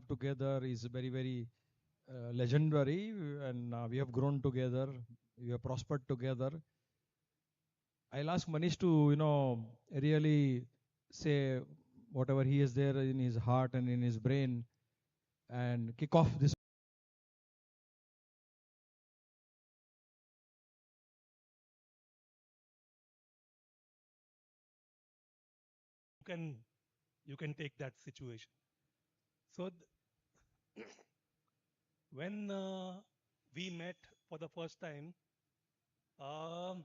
have together is very, very legendary, and we have grown together, we have prospered together. I'll ask Manish to, really say whatever he is there in his heart and in his brain and kick off this. You can take that situation. So when we met for the first time, um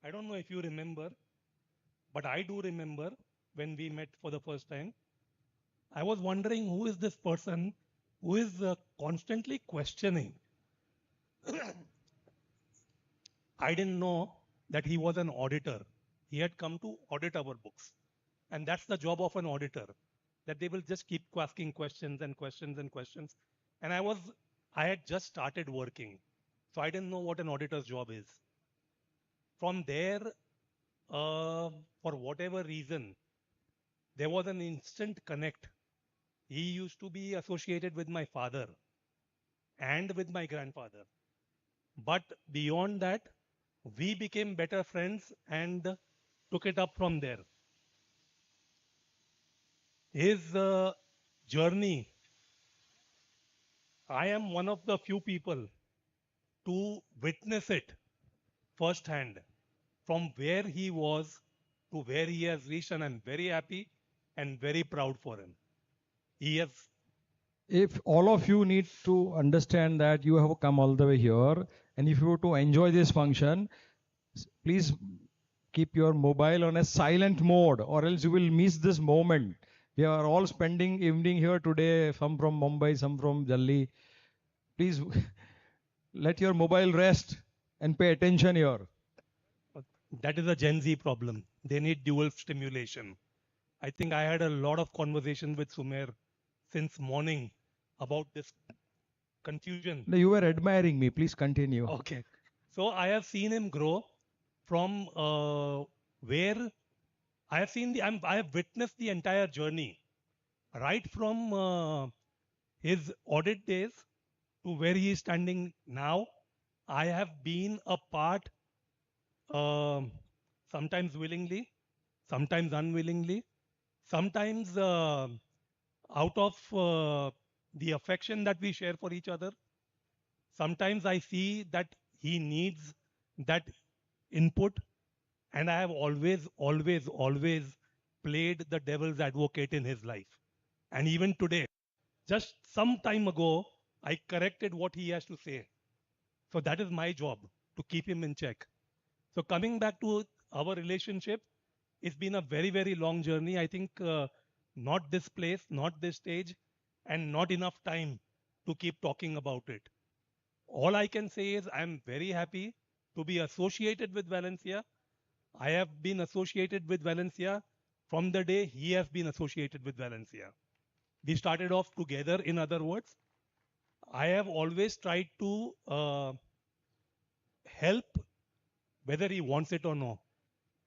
I don't know if you remember, but I do remember when we met for the first time. I was wondering who is this person who is constantly questioning. I didn't know that he was an auditor. He had come to audit our books. And that's the job of an auditor, that they will just keep asking questions and questions and questions. And I had just started working. So I didn't know what an auditor's job is. From there, for whatever reason, there was an instant connect. He used to be associated with my father and with my grandfather. But beyond that, we became better friends and took it up from there. His journey, I am one of the few people to witness it firsthand from where he was to where he has reached, and I'm very happy and very proud for him. He has. If all of you need to understand that you have come all the way here, and if you were to enjoy this function, please keep your mobile on a silent mode, or else you will miss this moment. We are all spending evening here today, some from Mumbai, some from Delhi. Please let your mobile rest and pay attention here. That is a Gen Z problem. They need dual stimulation. I think I had a lot of conversation with Sumer since morning about this confusion. No, you were admiring me. Please continue. Okay. So I have seen him grow from where I have seen I have witnessed the entire journey, right from his audit days to where he is standing now. I have been a part, um sometimes willingly, sometimes unwillingly, sometimes out of the affection that we share for each other. Sometimes I see that he needs that input, and I have always played the devil's advocate in his life. And even today, just some time ago, I corrected what he has to say. So that is my job, to keep him in check. So coming back to our relationship, it's been a very, very long journey. I think not this place, not this stage, and not enough time to keep talking about it. All I can say is I'm very happy to be associated with Valencia. I have been associated with Valencia from the day he has been associated with Valencia. We started off together, in other words. I have always tried to help whether he wants it or not.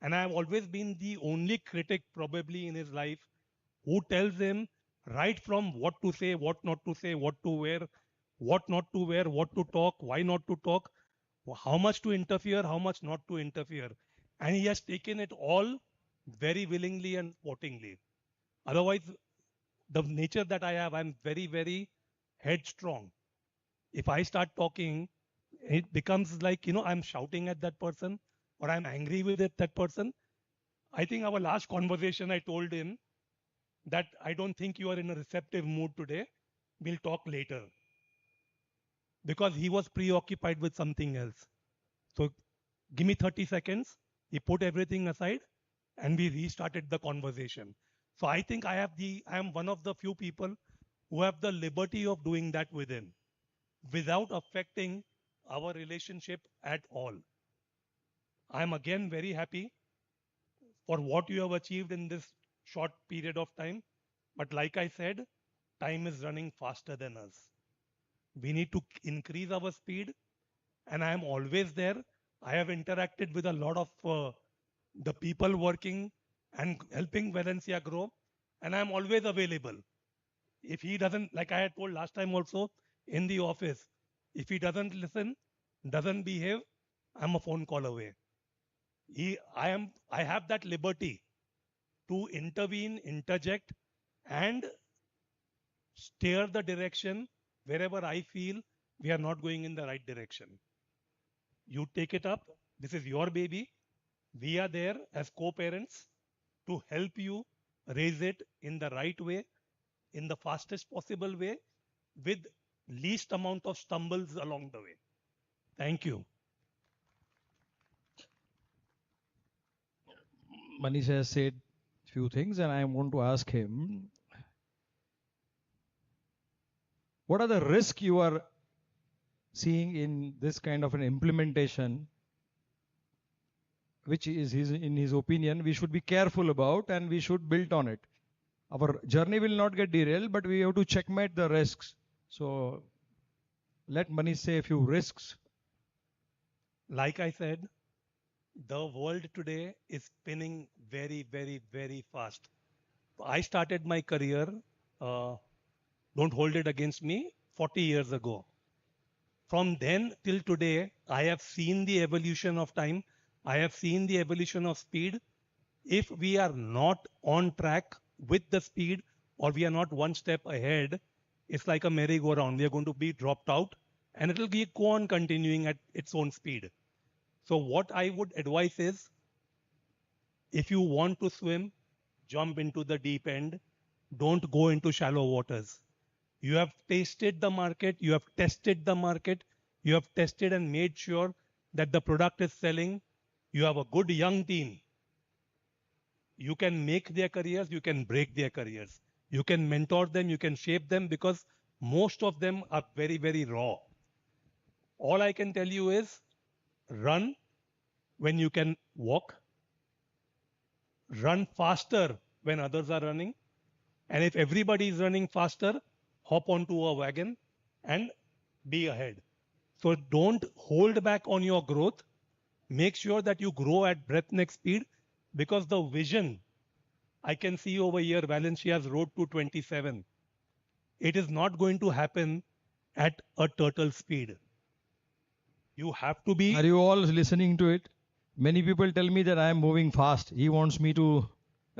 And I have always been the only critic probably in his life who tells him right from what to say, what not to say, what to wear, what not to wear, what to talk, why not to talk, how much to interfere, how much not to interfere. And he has taken it all very willingly and sportingly. Otherwise, the nature that I have, I'm very, very headstrong. If I start talking, it becomes like, I'm shouting at that person or I'm angry with that person. I think our last conversation, I told him that I don't think you are in a receptive mood today. We'll talk later. Because he was preoccupied with something else. So give me 30 seconds. He put everything aside and we restarted the conversation. So I think I am one of the few people who have the liberty of doing that with him without affecting our relationship at all. I am again very happy for what you have achieved in this short period of time. But like I said, time is running faster than us. We need to increase our speed, and I am always there. I have interacted with a lot of the people working and helping Valencia grow, and I am always available. If he doesn't, like I had told last time also in the office, if he doesn't listen, doesn't behave, I'm a phone call away. I have that liberty to intervene, interject, and steer the direction wherever I feel we are not going in the right direction. You take it up. This is your baby. We are there as co-parents to help you raise it in the right way, in the fastest possible way, with least amount of stumbles along the way. Thank you. Manish has said few things, and I want to ask him, what are the risks you are seeing in this kind of an implementation, which is in his opinion, we should be careful about and we should build on it. Our journey will not get derailed, but we have to checkmate the risks. So let Manish say a few risks. Like I said, the world today is spinning very, very, very fast. I started my career, uh, don't hold it against me, 40 years ago. From then till today, I have seen the evolution of time. I have seen the evolution of speed. If we are not on track with the speed or we are not one step ahead, it's like a merry-go-round. We are going to be dropped out and it will go on continuing at its own speed. So what I would advise is, if you want to swim, jump into the deep end. Don't go into shallow waters. You have tasted the market, you have tested the market, you have tested and made sure that the product is selling. You have a good young team. You can make their careers, you can break their careers. You can mentor them, you can shape them, because most of them are very, very raw. All I can tell you is run when you can walk, run faster when others are running, and if everybody is running faster, hop onto a wagon and be ahead. So don't hold back on your growth. Make sure that you grow at breathtaking speed, because the vision I can see over here, Valencia's road to 27. It is not going to happen at a turtle speed. You have to be. Are you all listening to it? Many people tell me that I am moving fast. He wants me to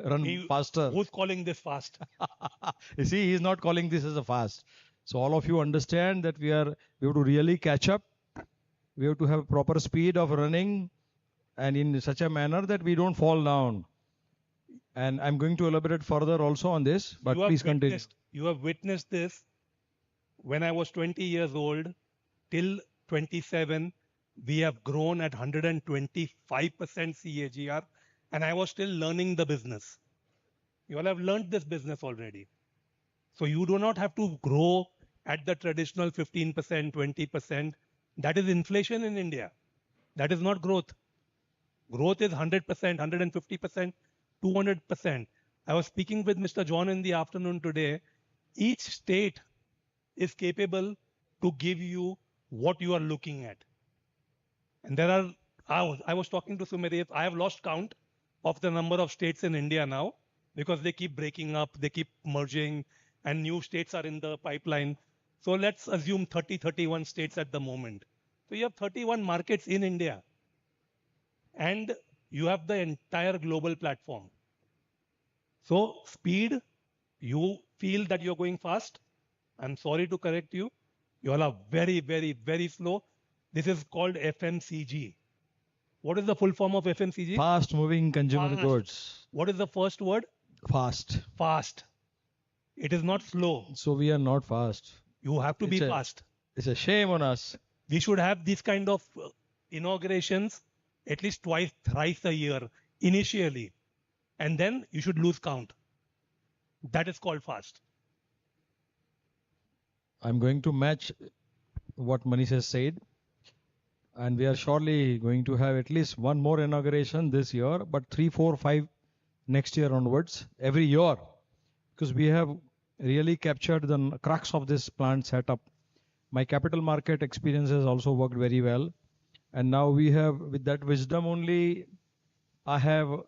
run faster. Who's calling this fast? You see, he's not calling this as a fast. So all of you understand that we have to really catch up. We have to have proper speed of running and in such a manner that we don't fall down. And I'm going to elaborate further also on this, but please continue. You have witnessed this when I was 20 years old till 27. We have grown at 125% CAGR, and I was still learning the business. You all have learned this business already. So you do not have to grow at the traditional 15%, 20%. That is inflation in India. That is not growth. Growth is 100%, 150%, 200%. I was speaking with Mr. John in the afternoon today. Each state is capable to give you what you are looking at. And there are, I was talking to Sumeri, I have lost count of the number of states in India now, because they keep breaking up, they keep merging, and new states are in the pipeline. So let's assume 30, 31 states at the moment. So you have 31 markets in India. And you have the entire global platform. So speed, you feel that you're going fast. I'm sorry to correct you. You all are very, very, very slow. This is called FMCG. What is the full form of FMCG? Fast moving consumer goods. What is the first word? Fast. Fast. It is not slow. So we are not fast. You have to be fast. It's a shame on us. We should have these kind of inaugurations at least twice, thrice a year initially. And then you should lose count. That is called fast. I'm going to match what Manish has said. And we are surely going to have at least one more inauguration this year, but 3, 4, 5 next year onwards, every year. Because we have really captured the crux of this plant setup. My capital market experience has also worked very well. And now we have, with that wisdom only, I have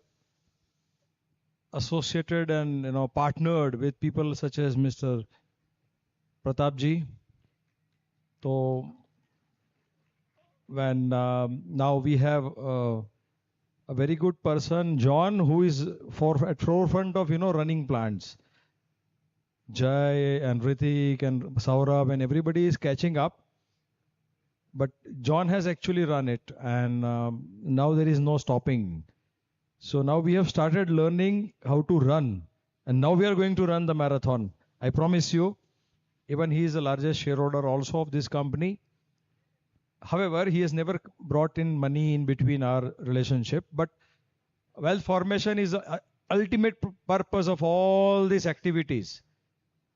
associated and partnered with people such as Mr. Pratap ji. So when now we have a very good person, John, who is at forefront of running plants. Jai and Ritik and Saurabh and everybody is catching up. But John has actually run it, and now there is no stopping. So now we have started learning how to run, and now we are going to run the marathon. I promise you. Even he is the largest shareholder also of this company. However, he has never brought in money in between our relationship. But wealth formation is the ultimate purpose of all these activities,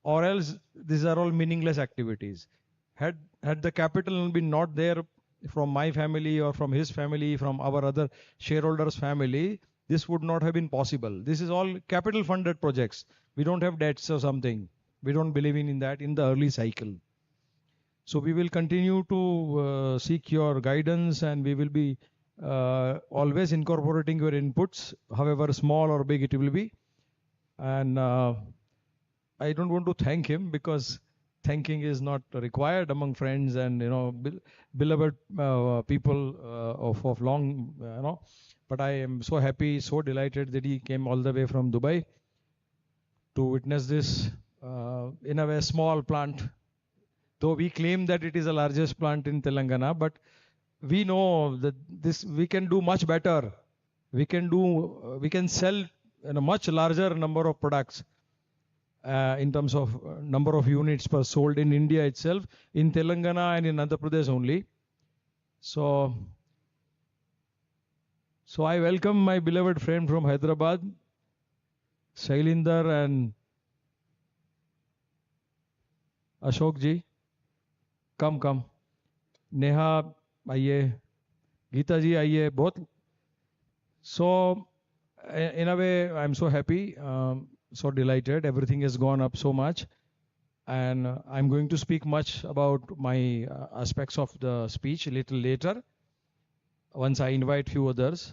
or else these are all meaningless activities. Had the capital been not there from my family or from his family, from our other shareholders' family, this would not have been possible. This is all capital funded projects. We don't have debts or something. We don't believe in that in the early cycle. So we will continue to seek your guidance, and we will be always incorporating your inputs, however small or big it will be. And I don't want to thank him because thanking is not required among friends and beloved people of long But I am so happy, so delighted that he came all the way from Dubai to witness this in a very small plant. Though we claim that it is the largest plant in Telangana, but we know that we can do much better. We can sell in a much larger number of products in terms of number of units per sold in India itself, in Telangana and in Andhra Pradesh only. So I welcome my beloved friend from Hyderabad, Shailinder and Ashok ji. Come. Neha, आइए. Geeta ji, आइए. Both. So, in a way, I'm so happy, so delighted. Everything has gone up so much. And I'm going to speak much about my aspects of the speech a little later, once I invite few others.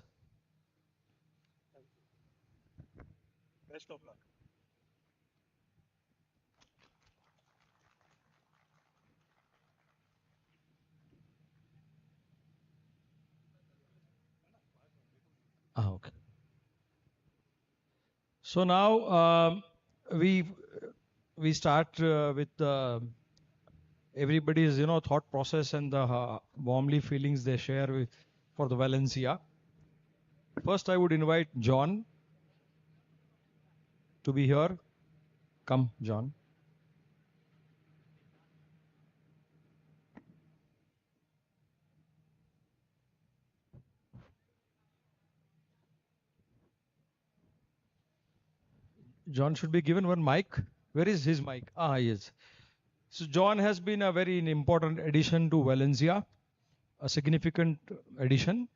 Best of luck. Okay. So now we start with everybody's thought process and the warmly feelings they share for the Valencia. First, I would invite John to be here. Come, John. John should be given one mic. Where is his mic? Yes. So John has been a very important addition to Valencia, a significant addition.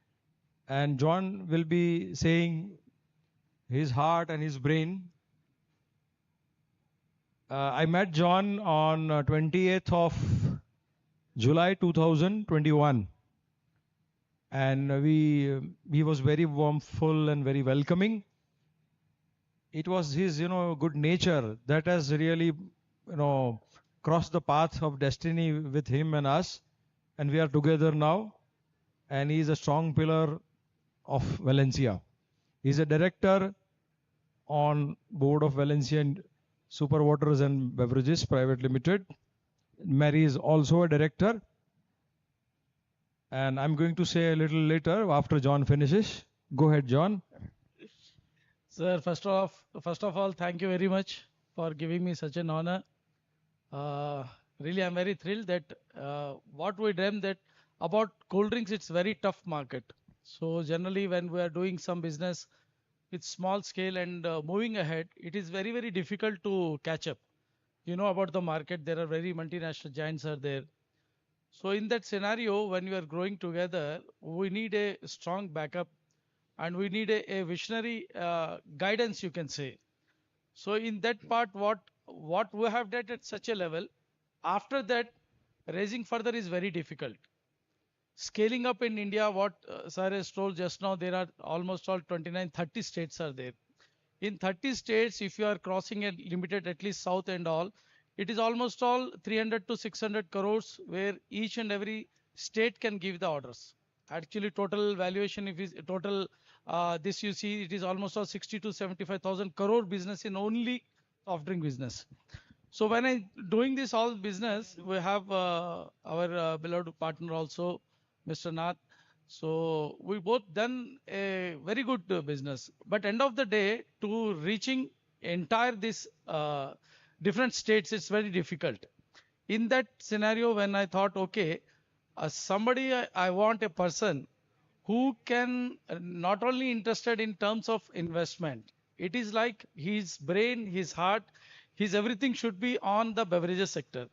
And John will be saying his heart and his brain. I met John on 28th of July 2021. And he was very warmful and very welcoming. It was his, good nature that has really, crossed the path of destiny with him and us. And we are together now. And he is a strong pillar of Valencia. He's a director on board of Valencia Super Waters and Beverages Private Limited. Mary is also a director. And I'm going to say a little later after John finishes. Go ahead, John. Sir, first of all, thank you very much for giving me such an honor. Really, I'm very thrilled that what we dreamt that about cold drinks, it's very tough market. So generally, when we are doing some business with small scale and moving ahead, it is very, very difficult to catch up. You know about the market, there are very multinational giants are there. So in that scenario, when we are growing together, we need a strong backup and we need a visionary guidance, you can say. So in that part, what we have done at such a level, after that, raising further is very difficult. Scaling up in India, what sir has told just now, there are almost all 29, 30 states are there. In 30 states, if you are crossing a limited, at least south and all, it is almost all 300 to 600 crores where each and every state can give the orders. Actually, total valuation, if is total, this you see, it is almost all 60 to 75,000 crore business in only soft drink business. So when I doing this all business, we have our beloved partner also, Mr. Nath. So we both done a very good business. But end of the day, to reaching entire this different states, it's very difficult. In that scenario, when I thought, okay, somebody I want a person who can not only interested in terms of investment, it is like his brain, his heart, his everything should be on the beverages sector.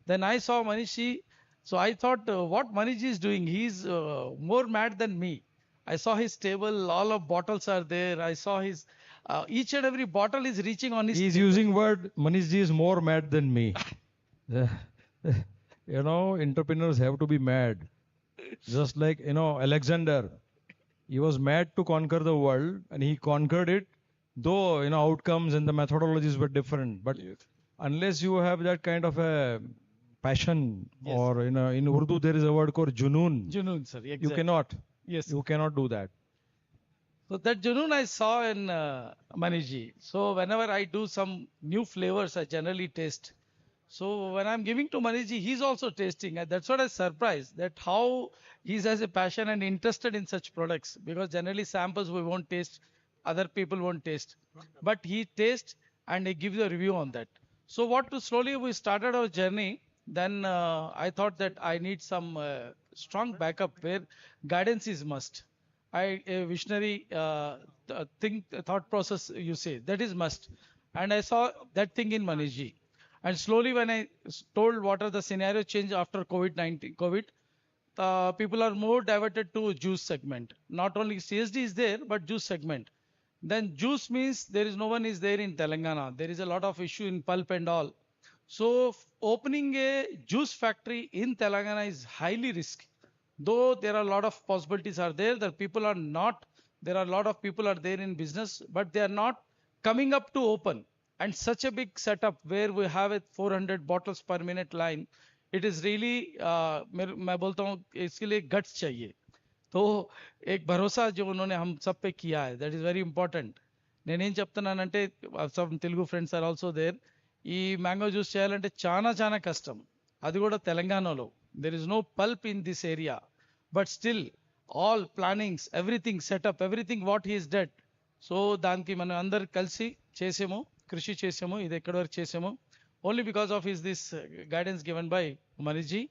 Then I saw Manishi, so I thought what Manish is doing, he's more mad than me. I saw his table, all of bottles are there. I saw his each and every bottle is reaching on his He's table. using word, Manish ji is more mad than me. Entrepreneurs have to be mad. Just like, Alexander, he was mad to conquer the world and he conquered it, though, outcomes and the methodologies were different. But unless you have that kind of a passion, Yes. or, in Urdu, there is a word called junoon. Junoon, sir. You Exactly. cannot. Yes. You cannot do that. So that Junoon I saw in Manishji. So whenever I do some new flavors, I generally taste. So when I'm giving to Manishji, he's also tasting. And that's what I surprised that how he's has a passion and interested in such products. Because generally samples we won't taste, other people won't taste. But he tastes and he gives a review on that. So what to slowly we started our journey. Then I thought that I need some strong backup where guidance is must. A visionary thought process you say that is must, and I saw that thing in Manishji, and slowly when I told what are the scenario change after COVID, people are more diverted to juice segment. Not only CSD is there, but juice segment. Then juice means there is no one is there in Telangana. There is a lot of issue in pulp and all. So opening a juice factory in Telangana is highly risky. Though there are a lot of possibilities are there, that people are not, there are a lot of people are there in business, but they are not coming up to open. And such a big setup where we have a 400 bottles per minute line, it is really मैं बोलता हूँ इसके लिए guts चाहिए. तो एक भरोसा जो उन्होंने हम सब पे किया है, that is very important. నేనేం చెప్తున్నానంటే some Telugu friends are also there. ఈ మ్యాంగో జ్యూస్ చేయాలంటే చాలా చాలా కష్టం. అది కూడా తెలంగాణలో. There is no pulp in this area. But still, all plannings, everything set up, everything what he is did. So దానికి మనం అందరు కలిసి చేసాము, కృషి చేసాము, ఇది ఎక్కడి వరకు చేసాము. Only because of his this guidance given by Manishji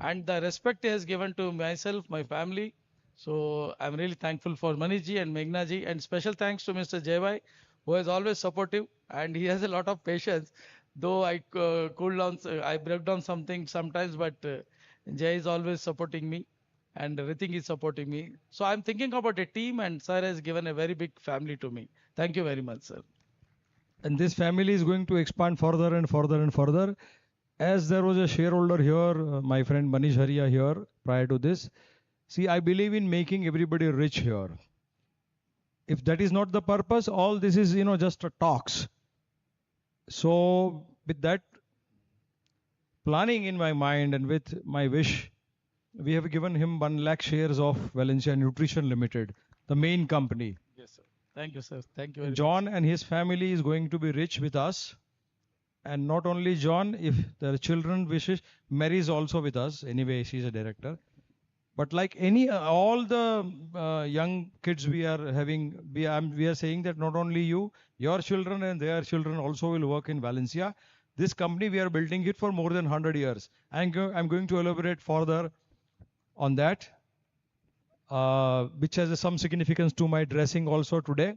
and the respect he has given to myself, my family. So I'm really thankful for Manishji and Meghnaji, and special thanks to Mr. Jaybai, who is always supportive and he has a lot of patience. Though I cool down, I break down something sometimes, but Jay is always supporting me and everything is supporting me. So I'm thinking about a team, and sir has given a very big family to me. Thank you very much, sir. And this family is going to expand further and further and further. As there was a shareholder here, my friend Manish Haria here prior to this. See, I believe in making everybody rich here. If that is not the purpose, all this is, just a talks. So with that planning in my mind and with my wish, we have given him 1 lakh shares of Valencia Nutrition Limited, the main company. Yes, sir. Thank you, sir. Thank you very John and his family is going to be rich with us. And not only John, if their children wishes, Mary is also with us. Anyway, she's a director. But like all the young kids we are having, we are saying that not only you, your children and their children also will work in Valencia. This company, we are building it for more than 100 years. I'm going to elaborate further on that, which has some significance to my dressing also today.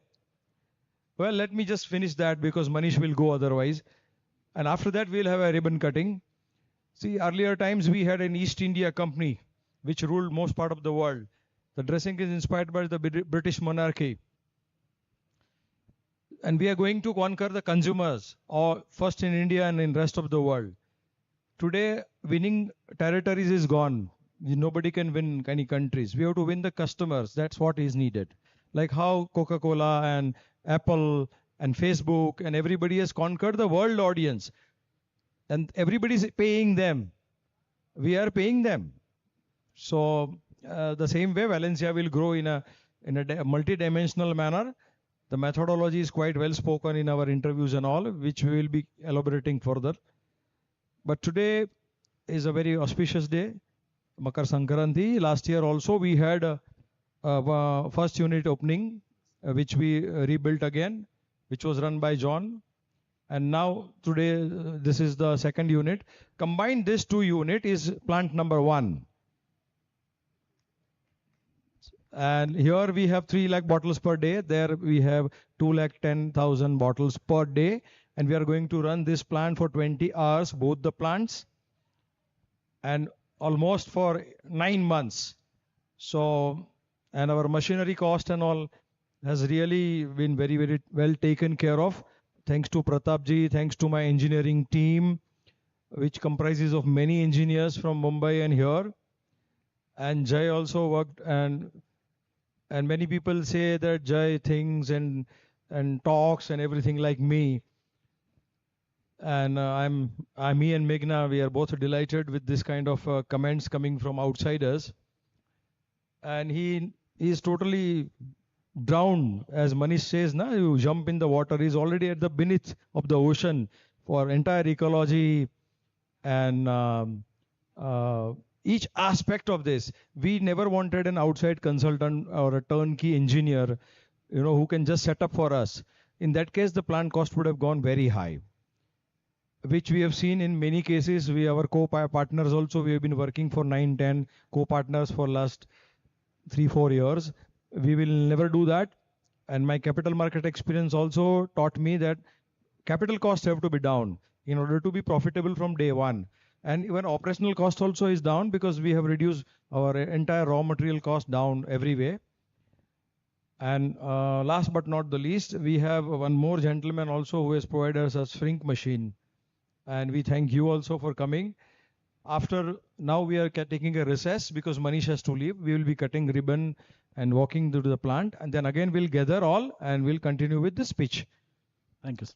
Well, let me just finish that because Manish will go otherwise. And after that, we'll have a ribbon cutting. See, earlier times we had an East India company which ruled most part of the world. The dressing is inspired by the British monarchy. And we are going to conquer the consumers, or first in India and in rest of the world. Today, winning territories is gone. Nobody can win any countries. We have to win the customers. That's what is needed. Like how Coca-Cola and Apple and Facebook and everybody has conquered the world audience. and everybody is paying them. We are paying them. So the same way Valencia will grow in a multi-dimensional manner. The methodology is quite well spoken in our interviews and all, which we will be elaborating further. But today is a very auspicious day, Makar Sankranti. Last year also we had first unit opening, which we rebuilt again, which was run by John. And now today this is the second unit. Combined this two unit is plant number 1. And here we have 3 lakh bottles per day. There we have 2 lakh 10,000 bottles per day. And we are going to run this plant for 20 hours, both the plants, and almost for 9 months. So, and our machinery cost and all has really been very, very well taken care of. Thanks to Pratap ji, thanks to my engineering team, which comprises of many engineers from Mumbai and here. And Jai also worked, and many people say that Jai thinks and talks and everything like me. And me and Meghna, we are both delighted with this kind of comments coming from outsiders. And he is totally drowned, as Manish says, na, you jump in the water. He's already at the beneath of the ocean for entire ecology and each aspect of this. We never wanted an outside consultant or a turnkey engineer, who can just set up for us. In that case, the plant cost would have gone very high, which we have seen in many cases. Our co-partners also, we have been working for 9, 10 co-partners for last 3-4 years. We will never do that. And my capital market experience also taught me that capital costs have to be down in order to be profitable from day one. And even operational cost also is down because we have reduced our entire raw material cost down every way. And last but not the least, we have one more gentleman also who has provided us a shrink machine. And we thank you also for coming. After now we are taking a recess because Manish has to leave. We will be cutting ribbon and walking to the plant. And then again we'll gather all and we'll continue with the speech. Thank you.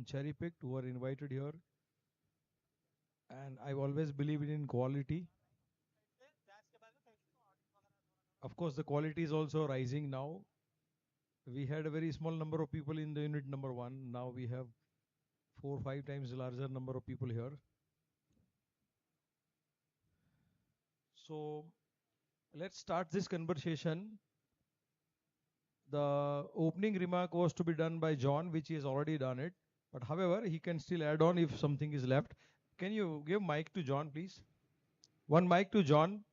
Cherry picked who are invited here, and I've always believed in quality. Of course, the quality is also rising now. We had a very small number of people in the unit number 1. Now we have 4-5 times larger number of people here. So let's start this conversation. The opening remark was to be done by John, which he has already done it. But however, he can still add on if something is left. Can you give mic to John, please? One mic to John.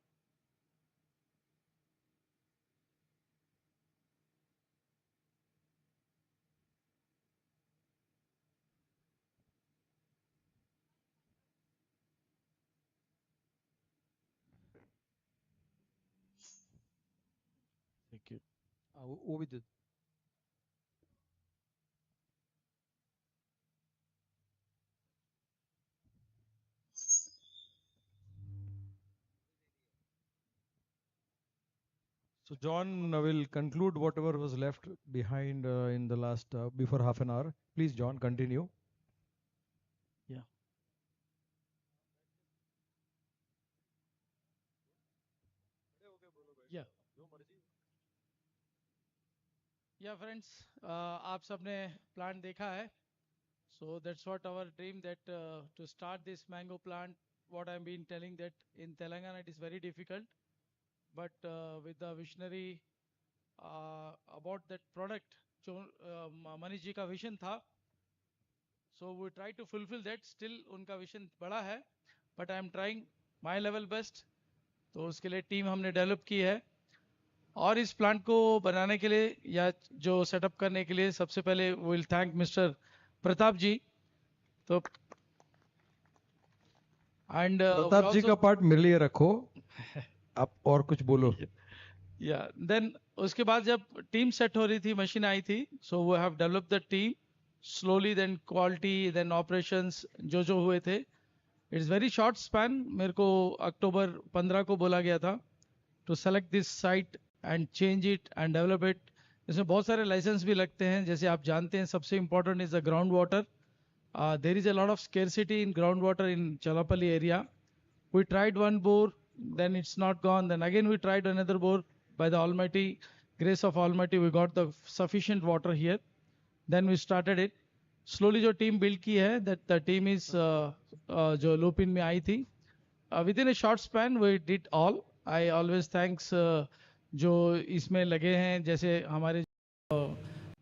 Thank you. वो भी दे- So John will conclude whatever was left behind in the last before half an hour. Please, John, continue. Yeah. Yeah. Yeah, friends, आप सबने plant देखा है. So that's what our dream that to start this mango plant, what I've been telling that in Telangana it is very difficult, but with the visionary about that product, जो मनीष जी का vision था, so we try to fulfill that. Still उनका vision बड़ा है, but I am trying my level best. तो उसके लिए team हमने डेवलप की है और इस प्लांट को बनाने के लिए या जो सेटअप करने के लिए सबसे पहले विल थैंक मिस्टर प्रताप जी. तो एंड प्रताप जी का पार्ट मेरे लिए रखो, आप और कुछ बोलो. या देन उसके बाद जब टीम सेट हो रही थी, मशीन आई थी, so we have develop the team slowly, then quality, then operations जो हुए थे. It's very short span. मेरे को अक्टूबर 15 को बोला गया था to select this site and change it and develop it. इसमें बहुत सारे लाइसेंस भी लगते हैं, जैसे आप जानते हैं. सबसे important is the ground water. There is a lot of scarcity in ground water in Chalapalli area. We tried one bore, then it's not gone. Then again we tried another bore. By the Almighty grace of Almighty, we got the sufficient water here. Then we started it. Slowly जो team build की है, that the team is जो lupin में आई थी. Within a short span, we did all. I always thanks जो इसमें लगे हैं, जैसे हमारे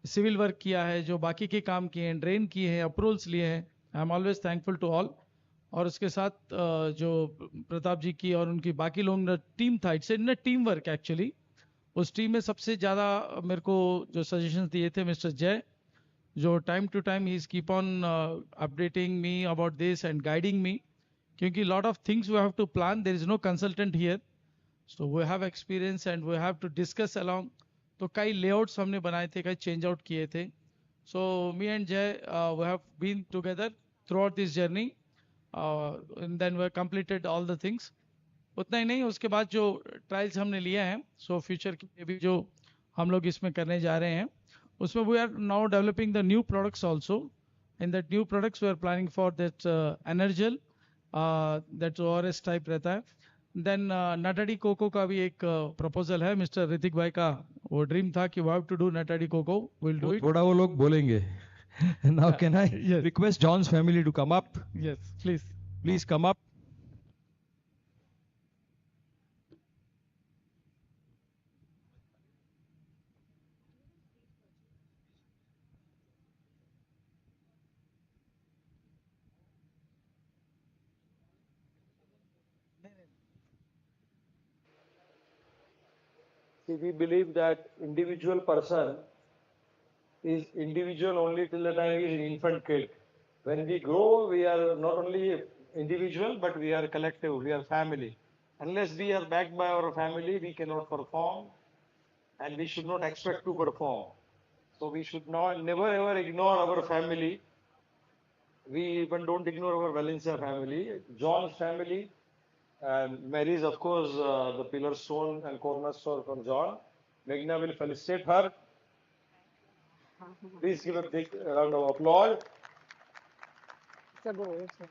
सिविल वर्क किया है, जो बाकी के काम किए हैं, ड्रेन किए हैं, अप्रूवल्स लिए हैं. I'm always thankful to all. और उसके साथ जो प्रताप जी की और उनकी बाकी लोग टीम था, it's in team work actually. उस टीम में सबसे ज़्यादा मेरे को जो सजेशंस दिए थे मिस्टर जय, जो time to time he is keep on updating me about this and guiding me, क्योंकि lot of things we have to plan. There is no consultant here, so we have experience and we have to discuss along. तो कई layouts हमने बनाए थे, कई change out किए थे. So me and Jay we have been together throughout this journey. And then we completed all the things. उतना ही नहीं, उसके बाद जो ट्रायल्स हमने लिए हैं, सो फ्यूचर के लिए भी जो हम लोग इसमें करने जा रहे हैं, उसमें we are now developing the new products also. In that new products we are planning for that Enerzal, that ORS type रहता है. देन नटाडी कोको का भी एक प्रपोजल है मिस्टर ऋतिक भाई का. वो ड्रीम था कि वी हैव टू डू नटाडी कोको, विल डू इट. थोड़ा वो लोग बोलेंगे. Now can I Yes. request John's family to come up? Yes, please. Please come up. See, we believe that individual person is individual only till the time he is an infant kid. When we grow, we are not only individual, but we are collective, we are family. Unless we are backed by our family, we cannot perform, and we should not expect to perform. So we should not, never ever ignore our family. We even don't ignore our Valencia family, John's family, and Mary is of course the pillar stone and cornerstone from John. Meghna will felicitate her. Please give a big round of applause.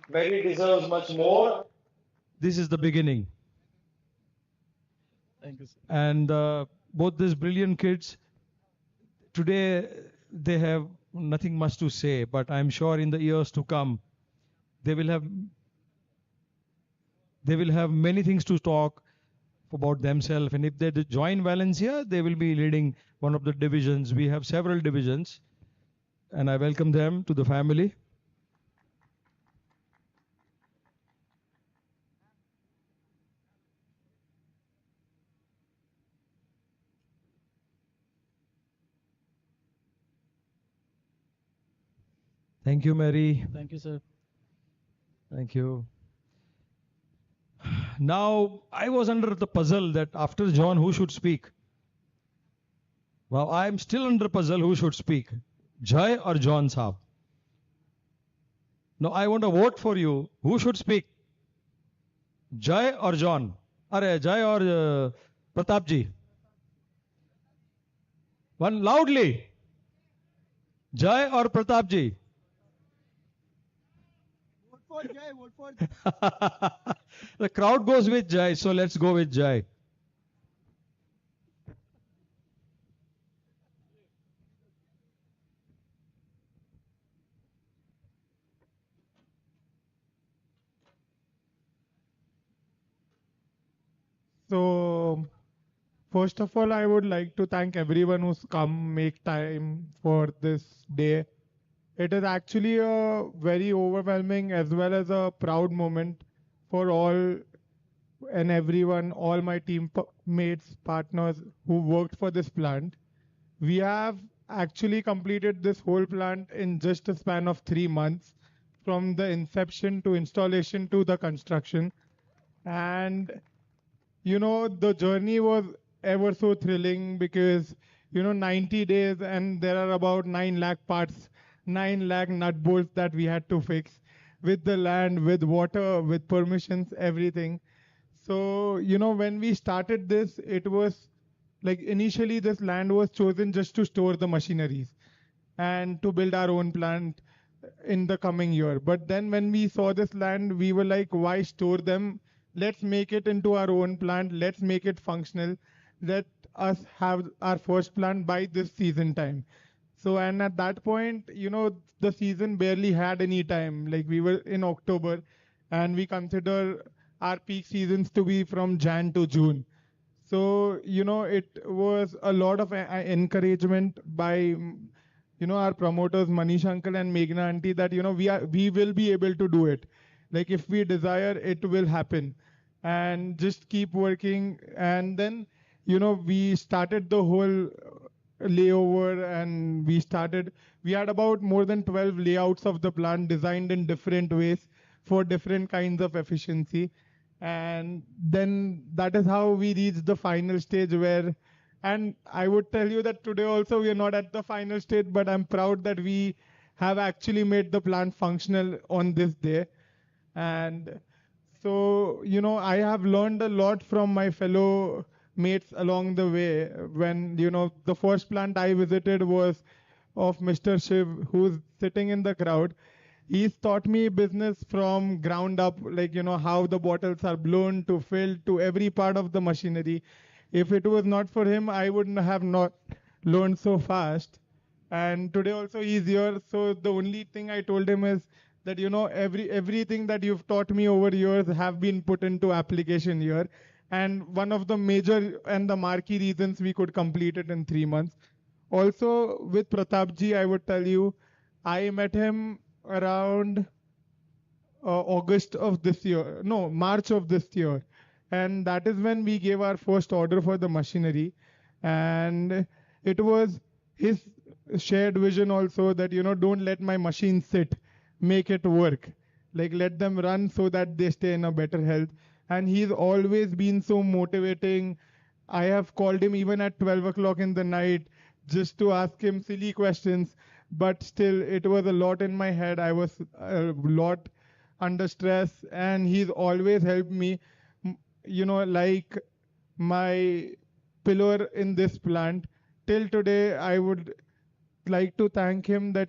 Mary deserves much more. This is the beginning. Thank you, sir. And both these brilliant kids, today they have nothing much to say, but I'm sure in the years to come, they will have many things to talk about themselves. And if they join Valencia, they will be leading one of the divisions. We have several divisions, and I welcome them to the family. Thank you, Mary. Thank you, sir. Thank you. Now, I was under the puzzle that after John, who should speak? Now I am still under puzzle who should speak, Jai or John Saab. Now I want to vote for you. Who should speak, Jai or John? Are Jai or Pratap ji? One loudly. Jai or Pratap ji? Vote for Jai, vote for The crowd goes with Jai, so let's go with Jai. So, first of all, I would like to thank everyone who's come, make time for this day. It is actually a very overwhelming as well as a proud moment for all and everyone, all my mates, partners who worked for this plant. We have actually completed this whole plant in just a span of 3 months, from the inception to installation to the construction. And the journey was ever so thrilling because 90 days and there are about 9 lakh parts, 9 lakh nut bolts that we had to fix with the land, with water, with permissions, everything. So when we started this, it was like initially this land was chosen just to store the machineries and to build our own plant in the coming year. But then when we saw this land, we were like, why store them? Let's make it into our own plant. Let's make it functional. Let us have our first plant by this season time. So, and at that point, the season barely had any time. Like we were in October and we consider our peak seasons to be from Jan to June. So, it was a lot of encouragement by, our promoters, Manish uncle and Meghna auntie, that, we will be able to do it. Like if we desire, it will happen. And just keep working. And then, we started the whole layover and we had about more than 12 layouts of the plant designed in different ways for different kinds of efficiency. And then that is how we reached the final stage where, and I would tell you that today also we are not at the final stage, but I'm proud that we have actually made the plant functional on this day. And so, I have learned a lot from my fellow mates along the way. When, the first plant I visited was of Mr. Shiv, who's sitting in the crowd. He's taught me business from ground up, like, how the bottles are blown to filled to every part of the machinery. If it was not for him, I wouldn't have not learned so fast. And today also he's here. So the only thing I told him is that, everything that you've taught me over years have been put into application here. And one of the major and the marquee reasons we could complete it in 3 months. Also with Pratapji, I would tell you, I met him around August of this year, no, March of this year. And that is when we gave our first order for the machinery. And it was his shared vision also that, don't let my machine sit, make it work. Like let them run so that they stay in a better health. And he's always been so motivating. I have called him even at 12 o'clock in the night just to ask him silly questions, but still it was a lot in my head. I was a lot under stress and he's always helped me, like my pillar in this plant. Till today, I would like to thank him that,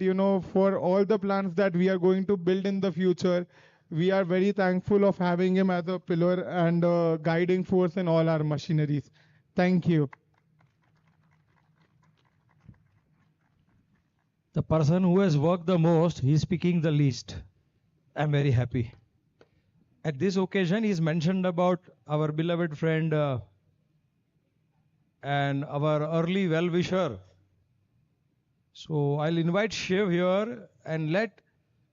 for all the plants that we are going to build in the future, we are very thankful of having him as a pillar and a guiding force in all our machineries. Thank you. The person who has worked the most, he is speaking the least. I'm very happy. At this occasion, he's mentioned about our beloved friend and our early well-wisher. So I'll invite Shiv here and let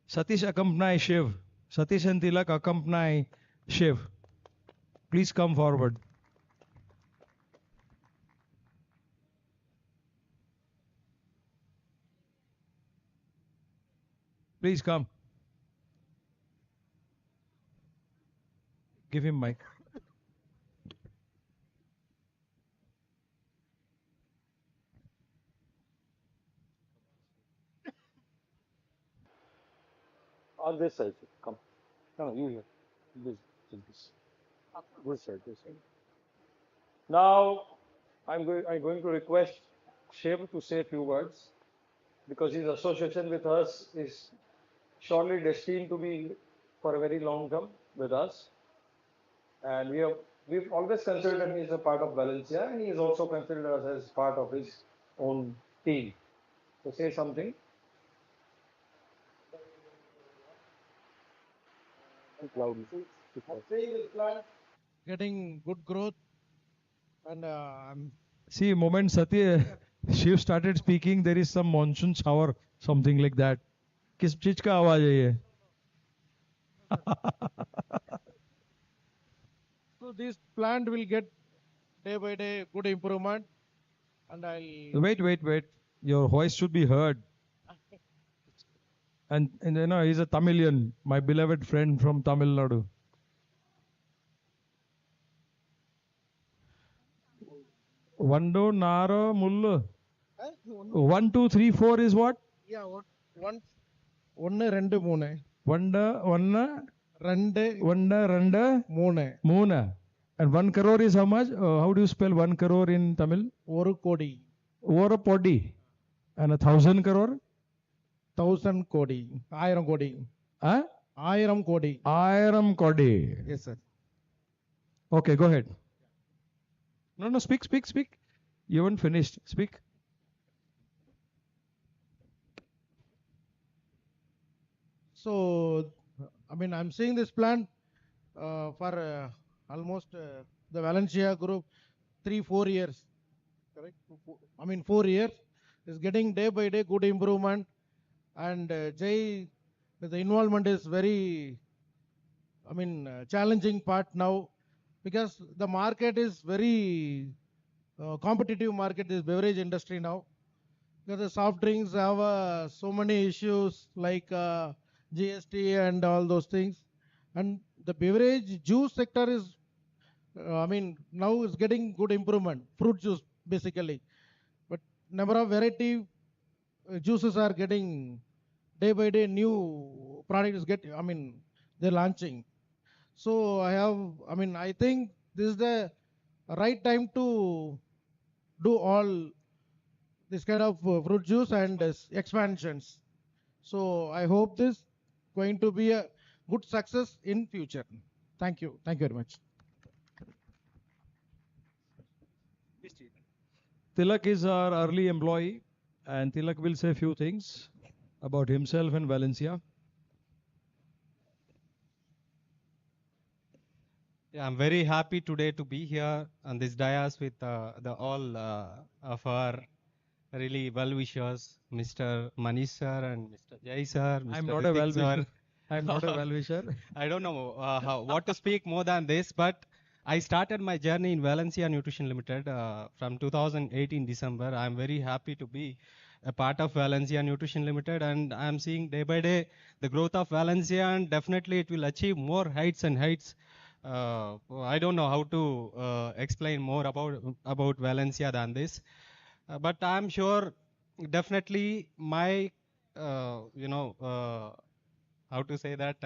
Satish accompany Shiv. Satish and Tilak accompany Shiv. Please come forward. Please come. Give him mic. On this side, sir. Come. No, you here. This. This side, this side. Now, I'm going to request Shiv to say a few words because his association with us is surely destined to be for a very long term with us. And we've always considered him as a part of Valencia, and he is also considered us as part of his own team. So say something. Loudly. Getting good growth, and I'm See, moment Satya, Shiv started speaking, there is some monsoon shower, something like that. किस चीज का आवाज है ये? so this plant will get day by day good improvement, and I'll Wait. Your voice should be heard. And you know, he's a Tamilian, my beloved friend from Tamil Nadu. Vando, Nara, Mulla. 1, 2, 3, 4 is what? yeah one ஒன்னு ரெண்டு மூணு Vanda, Vanna, ரெண்டு Vanda, Randa, மூணு Moona. And 1 crore is how much? How do you spell 1 crore in Tamil? ஒரு கோடி Or a poddy. And 1,000 crore? 1000 கோடி 1000 கோடி Huh? 1000 கோடி Iram Kodi. yes sir. Okay, go ahead. No, speak. You haven't finished. Speak. So I mean I'm seeing this plant for almost the Valencia group 3-4 years, correct? I mean 4 years is getting day by day good improvement, and Jay, the involvement is very, I mean challenging part now, because the market is very competitive market, this beverage industry now, because the soft drinks have so many issues like GST and all those things, and the beverage juice sector is I mean now is getting good improvement, fruit juice basically, but number of variety juices are getting day by day, new products get, I mean they're launching. So I think this is the right time to do all this kind of fruit juice and expansions. So I hope this going to be a good success in future. Thank you very much. Tilak is our early employee, and Tilak will say a few things about himself and Valencia. Yeah, I'm very happy today to be here on this dais with the all of our really well-wishers, Mr. Manish sir and Mr. Jay sir, Mr. I'm not a Ritik well-wisher. sir. I'm not a well-wisher. I don't know what to speak more than this, but I started my journey in Valencia Nutrition Limited from 2018 December. I'm very happy to be a part of Valencia Nutrition Limited, and I'm seeing day by day the growth of Valencia, and definitely it will achieve more heights and heights. I don't know how to explain more about Valencia than this, but I'm sure definitely my how to say that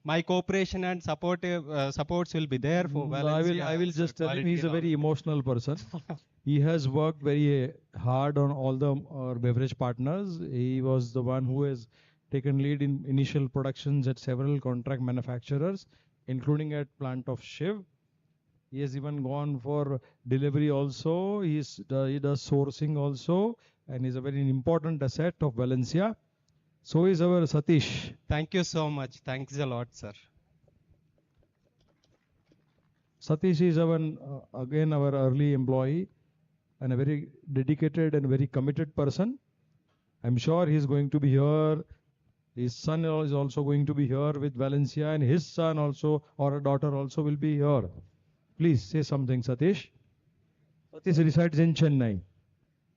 my cooperation and supports will be there for Valencia. I will just tell him he's a quality very emotional person. He has worked very hard on all the beverage partners. He was the one who has taken lead in initial productions at several contract manufacturers, including at plant of Shiv. He has even gone for delivery also. He does sourcing also, and is a very important asset of Valencia. So is our Satish. Thank you so much. Thanks a lot, sir. Satish is again our early employee, and a very dedicated and very committed person. I'm sure he's going to be here. His son is also going to be here with Valencia, and his son also or a daughter also will be here. Please say something, Satish. Satish resides in Chennai.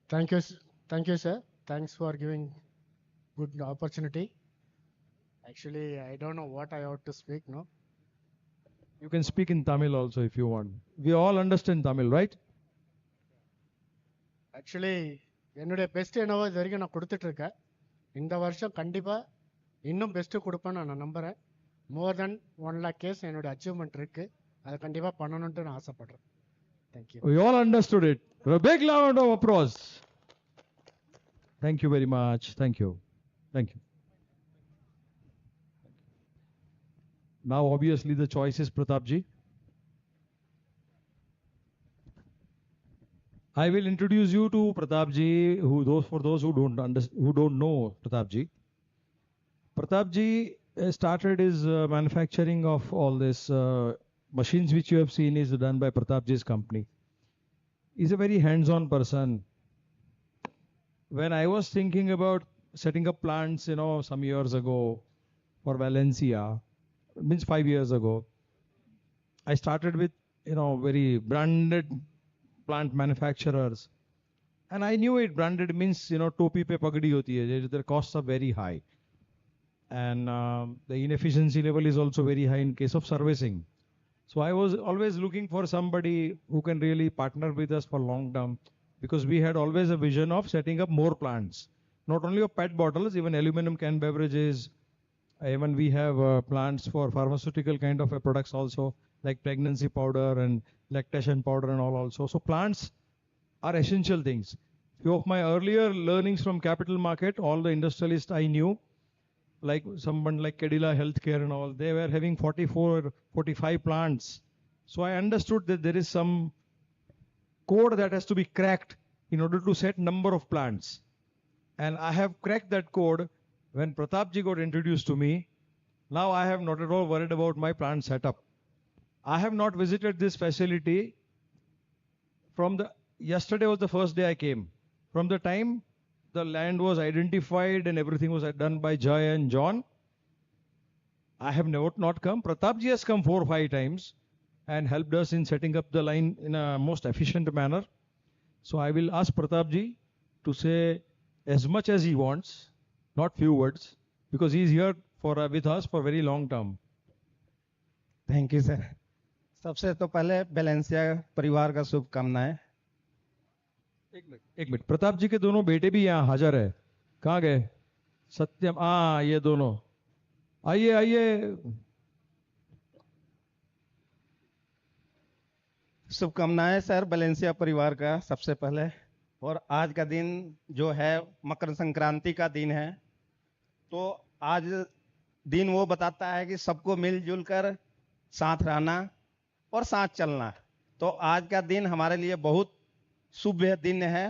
Thank you, sir. Thanks for giving good opportunity. Actually, I don't know what I ought to speak, no? You can speak in Tamil also if you want. We all understand Tamil, right? Actually, என்னுடைய best என்னவோ இது வரைக்கும் நான் கொடுத்துட்டு இருக்கேன். இந்த வருஷம் கண்டிப்பா இன்னும் பெஸ்ட்டு கொடுப்பேன்னு நான் நம்புகிறேன். மோர் தென் 1 lakh கேஸ் என்னோட அச்சீவ்மெண்ட் இருக்குது. அதை கண்டிப்பாக பண்ணணுன்ட்டு நான் ஆசைப்பட்றேன். Thank you. We all understood it. A big round of applause. Thank you very much. Thank you. Thank you. Now, obviously, the choice is Pratap ji. I will introduce you to Pratap ji. For those who don't know Pratap ji. Pratap ji started his manufacturing of all this machines which you have seen is done by Pratap ji's company. He's a very hands-on person. When I was thinking about setting up plants, some years ago for Valencia, means 5 years ago, I started with, very branded plant manufacturers. And I knew it, branded means, topi pe pagdi hoti hai. Their costs are very high. And the inefficiency level is also very high in case of servicing. So I was always looking for somebody who can really partner with us for long term, because we had always a vision of setting up more plants. Not only of PET bottles, even aluminum can beverages. Even we have plants for pharmaceutical kind of products also, like pregnancy powder and lactation powder and all also. So plants are essential things. Few of my earlier learnings from capital market, all the industrialists I knew, like someone like Kedila Healthcare and all, they were having 44, 45 plants. So I understood that there is some code that has to be cracked in order to set number of plants. And I have cracked that code when Pratap ji got introduced to me. Now I have not at all worried about my plant setup. I have not visited this facility yesterday was the first day I came. From the time the land was identified and everything was done by Jay and John, I have not come. Pratap ji has come 4 or 5 times and helped us in setting up the line in a most efficient manner. So I will ask Pratap ji to say as much as he wants, not few words, because he is here with us for very long term. Thank you sir. सबसे तो पहले Balenciaga परिवार का शुभकामनाएं. एक minute, Pratap जी के दोनों बेटे भी यहाँ हाजिर है. कहाँ गए? सत्यम, ये दोनों आइए आइए. शुभकामनाएं सर बैलेंसिया परिवार का सबसे पहले. और आज का दिन जो है मकर संक्रांति का दिन है, तो आज दिन वो बताता है कि सबको मिलजुल कर साथ रहना और साथ चलना. तो आज का दिन हमारे लिए बहुत शुभ दिन है.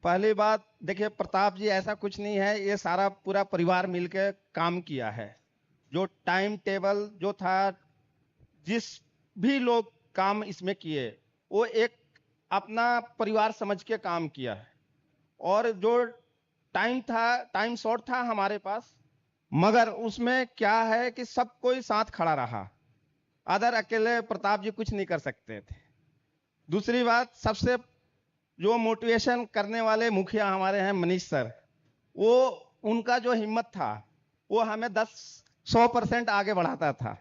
पहली बात देखिए, प्रताप जी ऐसा कुछ नहीं है, ये सारा पूरा परिवार मिलकर काम किया है. जो टाइम टेबल जो था, जिस भी लोग काम इसमें किए, वो एक अपना परिवार समझ के काम किया है. और जो टाइम शॉर्ट था हमारे पास, मगर उसमें क्या है कि सब कोई साथ खड़ा रहा. अकेले प्रताप जी कुछ नहीं कर सकते थे. दूसरी बात, सबसे जो मोटिवेशन करने वाले मुखिया हमारे हैं मनीष सर, वो उनका जो हिम्मत था वो हमें 100% आगे बढ़ाता था.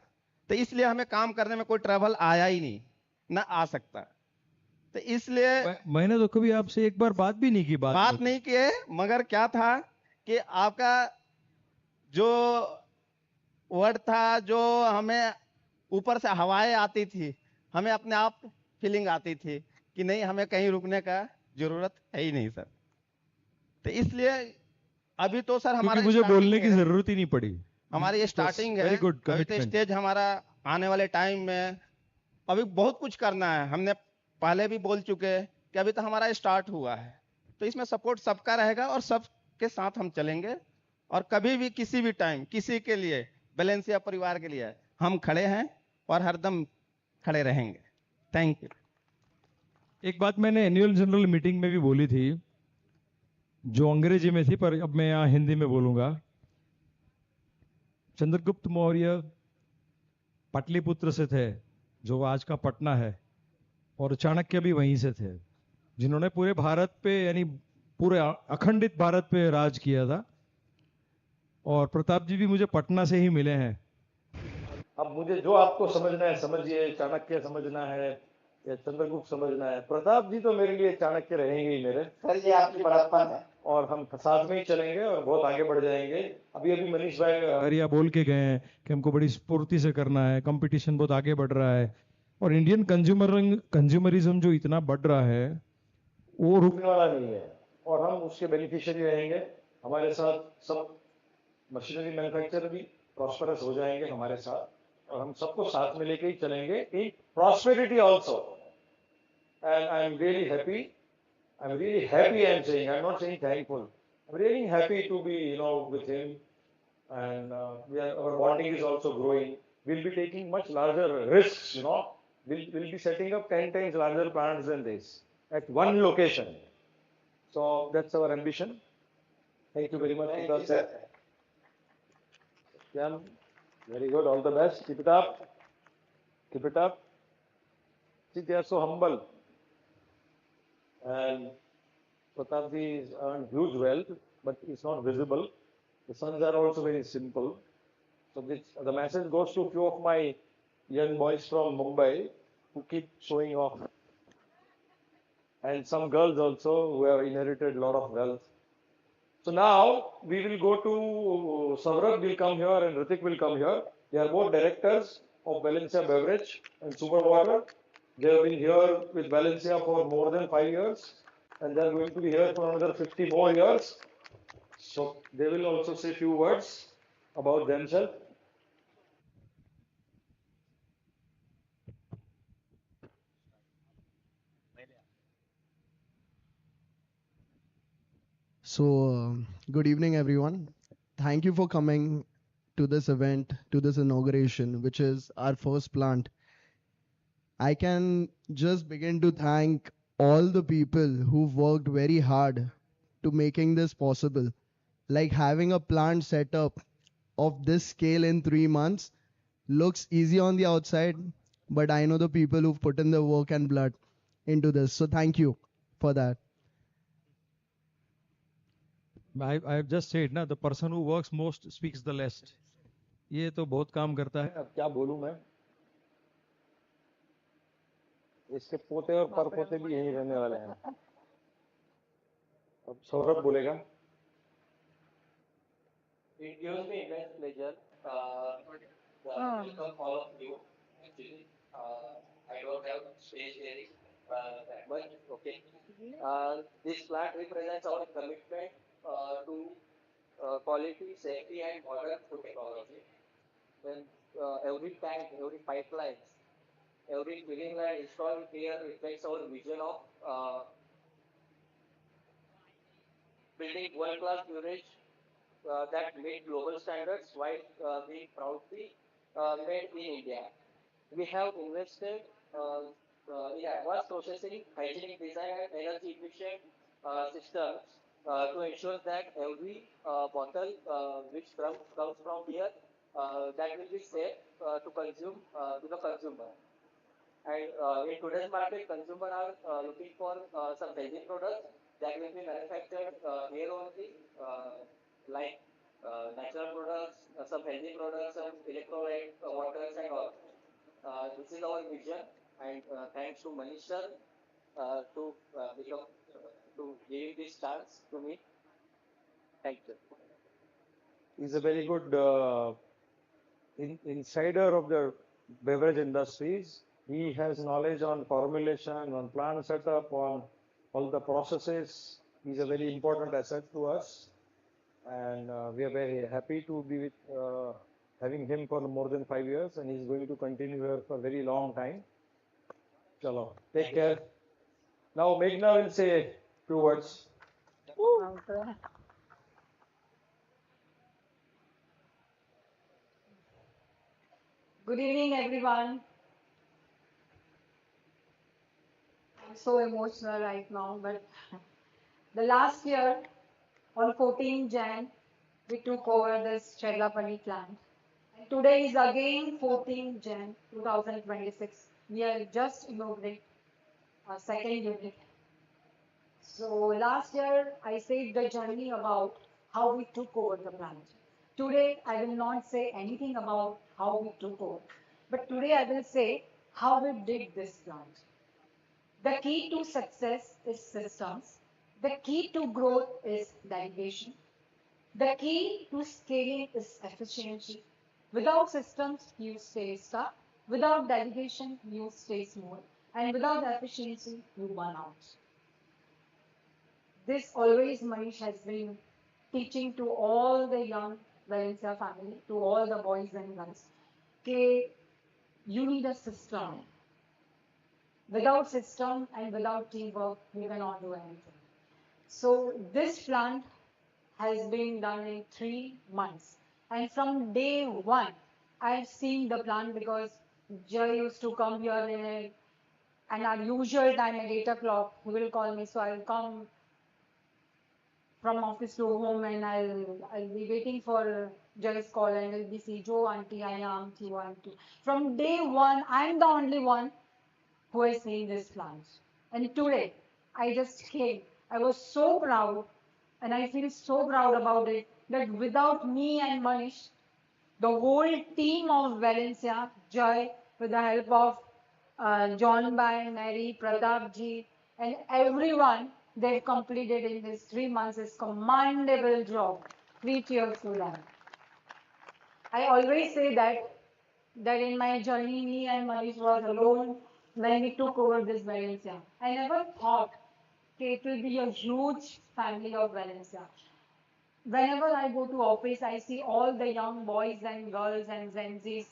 तो इसलिए हमें काम करने में कोई ट्रबल आया ही नहीं, ना आ सकता. तो इसलिए मैंने तो कभी आपसे एक बार बात भी नहीं की. बात नहीं किए, मगर क्या था कि आपका जो वर्ड था, जो हमें ऊपर से हवाएं आती थी, हमें अपने आप फीलिंग आती थी कि नहीं, हमें कहीं रुकने का जरूरत है ही नहीं सर. तो इसलिए अभी तो सर हमारा मुझे बोलने की जरूरत ही नहीं पड़ी. हमारी ये स्टार्टिंग है. Very good. अभी तो स्टेज हमारा आने वाले टाइम में अभी बहुत कुछ करना है. हमने पहले भी बोल चुके कि अभी तो हमारा स्टार्ट हुआ है. तो इसमें सपोर्ट सबका रहेगा और सबके साथ हम चलेंगे. और कभी भी किसी भी टाइम किसी के लिए, बैलेंसिया परिवार के लिए हम खड़े हैं और हरदम खड़े रहेंगे. Thank you. एक बात मैंने एनुअल जनरल मीटिंग में भी बोली थी, जो अंग्रेजी में थी, पर अब मैं यहाँ हिंदी में बोलूंगा. चंद्रगुप्त मौर्य पाटलिपुत्र से थे, जो आज का पटना है, और चाणक्य भी वहीं से थे, जिन्होंने पूरे भारत पे, यानी पूरे अखंडित भारत पे राज किया था. और प्रताप जी भी मुझे पटना से ही मिले हैं. अब मुझे जो आपको समझना है समझिए, चाणक्य समझना है, या चंद्रगुप्त समझना है। प्रताप जी तो मेरे लिए चाणक्य रहेंगे ही मेरे। सर ये आपकी बड़प्पन है। और हम साथ में ही चलेंगे और बहुत आगे बढ़ जाएंगे। अभी अभी मनीष भाई हरिया बोल के गए हैं कि हमको बड़ी स्फूर्ति से करना है, कंपटीशन बहुत आगे बढ़ रहा है और इंडियन कंज्यूमरिज्म जो इतना बढ़ रहा है वो रुकने वाला नहीं है और हम उसके बेनिफिशियरी रहेंगे। हमारे साथ सब मशीनरी मैन्युफैक्चरर भी प्रॉस्परस हो जाएंगे हमारे साथ और हम सबको साथ में लेके ही चलेंगे in prosperity also. And I am really happy, I am saying, I am not saying thankful, I am really happy to be with him and our bonding is also growing. We'll be taking much larger risks, we'll be setting up 10 times larger plants than this at one location. So that's our ambition. Thank you very much. Thank you, sir. Syam, very good, all the best. Keep it up. Keep it up. See, they are so humble. And Pratapji has earned huge wealth, but it's not visible. The sons are also very simple. So the message goes to a few of my young boys from Mumbai who keep showing off. And some girls also who have inherited a lot of wealth. So now we will go to Saurabh will come here and Ritik will come here. They are both directors of Valencia Beverage and Super Water. They have been here with Valencia for more than 5 years and they are going to be here for another 50 more years. So they will also say a few words about themselves. So, good evening, everyone. Thank you for coming to this event, to this inauguration, which is our first plant. I can just begin to thank all the people who've worked very hard to making this possible. Like having a plant set up of this scale in 3 months looks easy on the outside, but I know the people who've put in the work and blood into this. So thank you for that. I have just said ना, the person who works most speaks the least. ये तो बहुत काम करता है। अब क्या बोलूं मैं? इसके पोते और परपोते भी यहीं रहने वाले हैं। अब सौरभ बोलेगा। It gives me immense pleasure welcome all of you. Actually, I don't have stage hearing that much. Okay. This plant represents our commitment to quality, safety, and modern food technology. When every tank, every pipeline, every filling line installed here reflects our vision of building world-class beverage that meet global standards while being proudly made in India. We have invested in advanced processing, hygienic design, and energy efficient systems to ensure that every bottle which comes from here that will be safe to consume to the consumer. And in today's market, consumers are looking for some healthy products that will be manufactured here only, like natural products, some healthy products, some electrolyte waters and all. This is our vision, and thanks to Manish sir to give this chance to me. Thank you. He's a very good insider of the beverage industries. He has knowledge on formulation, on plant setup, on all the processes. He's a very important asset to us. And we are very happy to be with having him for more than 5 years, and he's going to continue here for a very long time. Chalo, take care. Now Meghna will say 2 words. Good evening, everyone. I'm so emotional right now, but the last year, on 14 Jan, we took over this Chedlapalli plant. And today is again 14 Jan 2026. We are just inaugurated our second unit. So last year, I said the journey about how we took over the plant. Today, I will not say anything about how we took over, but today I will say how we did this plant. The key to success is systems. The key to growth is delegation. The key to scaling is efficiency. Without systems, you stay stuck. Without delegation, you stay small. And without efficiency, you burn out. This always Manish has been teaching to all the young Valencia family, to all the boys and girls, that you need a system. Without system and without teamwork, you cannot do anything. So this plant has been done in 3 months. And from day one, I've seen the plant because Jay used to come here and our usual time at 8 o'clock, he will call me. So I'll come from office to home and I'll be waiting for Jay's call and I'll be see Joe auntie, I am you auntie. From day one, I'm the only one who has seen this plant. And today, I just came. I was so proud and I feel so proud about it that without me and Manish, the whole team of Valencia, Joy, with the help of John Bhai, Mary, Pratap ji, and everyone, they've completed in these 3 months this commendable job. 3 cheers to them. I always say that in my journey, me and Manish was alone when we took over this Valencia. I never thought it will be a huge family of Valencia. Whenever I go to office, I see all the young boys and girls and Gen Zs.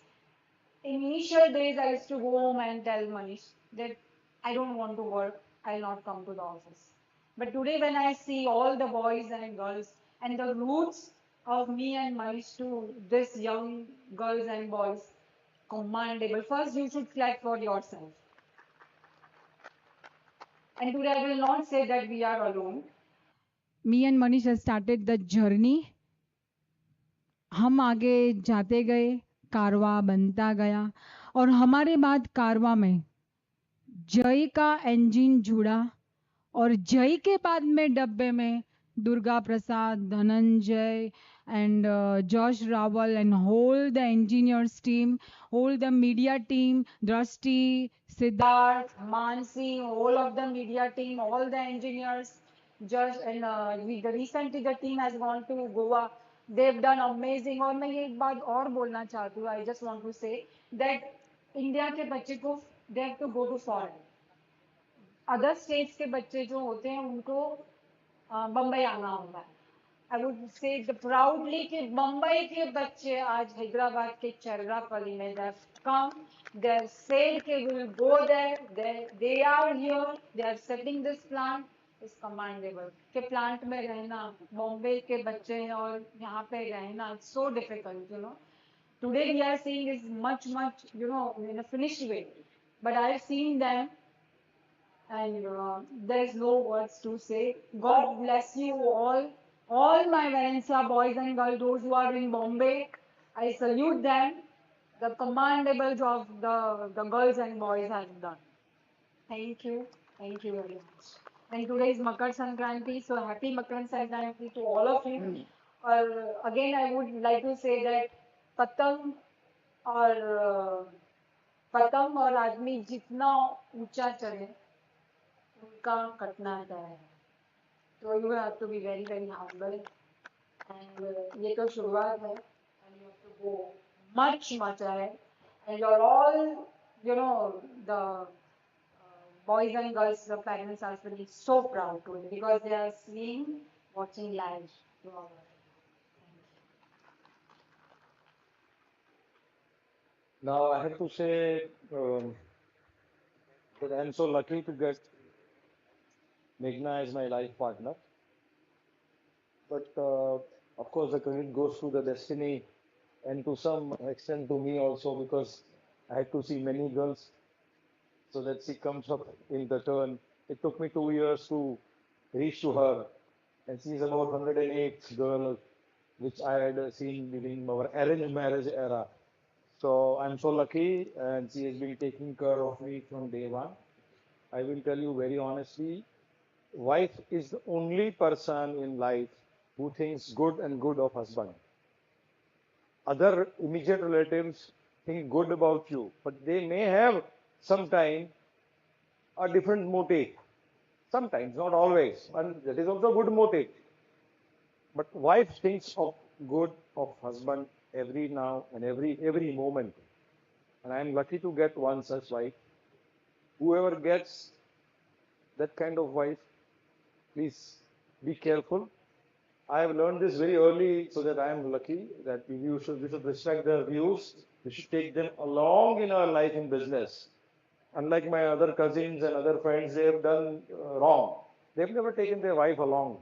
In initial days, I used to go home and tell Manish that I don't want to work, I'll not come to the office. But today, when I see all the boys and girls and the roots of me and Manish to this young girls and boys, commendable. First, you should clap for yourself. And today, I will not say that we are alone. Me and Manish has started the journey. हम आगे जाते गए, कारवा बनता गया और हमारे बाद कारवा में जय का इंजन जुड़ा और जय के बाद में डब्बे में Durga Prasad, Dhananjay and Josh Rawal and whole the engineers team, whole the media team, Drashti, Siddharth, Mansi, all of the media team, all the engineers, just and recently the team has gone to Goa. They've done amazing. और मैं ये एक बात और बोलना चाहती हूँ. I just want to say that India के बच्चे को they have to go to foreign. Other states के बच्चे जो होते हैं उनको बम्बई आना होता है. I would say the proudly कि मुंबई के बच्चे आज हैदराबाद के चर्रापल्ली में they've come, they've said कि we'll go there, they are here, they are setting this plant is commendable. कि plant में रहना, मुंबई के बच्चे और यहाँ पे रहना, it's so difficult, you know. Today we are seeing is much, you know, in a finished way. But I've seen them and there's no words to say. God bless you all my Valencia boys and girls, those who are in Bombay. I salute them. The commendable job the girls and boys have done. Thank you very much. And today is Makar Sankranti, so happy Makar Sankranti to all of you. Again, I would like to say that पतंग और आदमी जितना ऊंचा चढ़े उनका कटना तय है. So you have to be very very humble and ये तो शुरुआत है and you have to go much ahead and you're all, you know, the boys and girls, the parents are feeling so proud today because they are watching live. Now I have to say that I'm so lucky to get Meghna as my life partner. But of course the credit goes to the destiny and to some extent to me also because I had to see many girls so that she comes up in the turn. It took me 2 years to reach to her and she is about 108th girl which I had seen during our arranged marriage era. So I'm so lucky and she has been taking care of me from day one. I will tell you very honestly, wife is the only person in life who thinks good and good of husband. Other immediate relatives think good about you, but they may have some time a different motive. Sometimes, not always, and that is also a good motive. But wife thinks of good of husband every now and every moment. And I am lucky to get one such wife. Whoever gets that kind of wife, please be careful. I have learned this very early so that I am lucky that we should respect their views. We should take them along in our life in business. Unlike my other cousins and other friends, they have done wrong. They've never taken their wife along.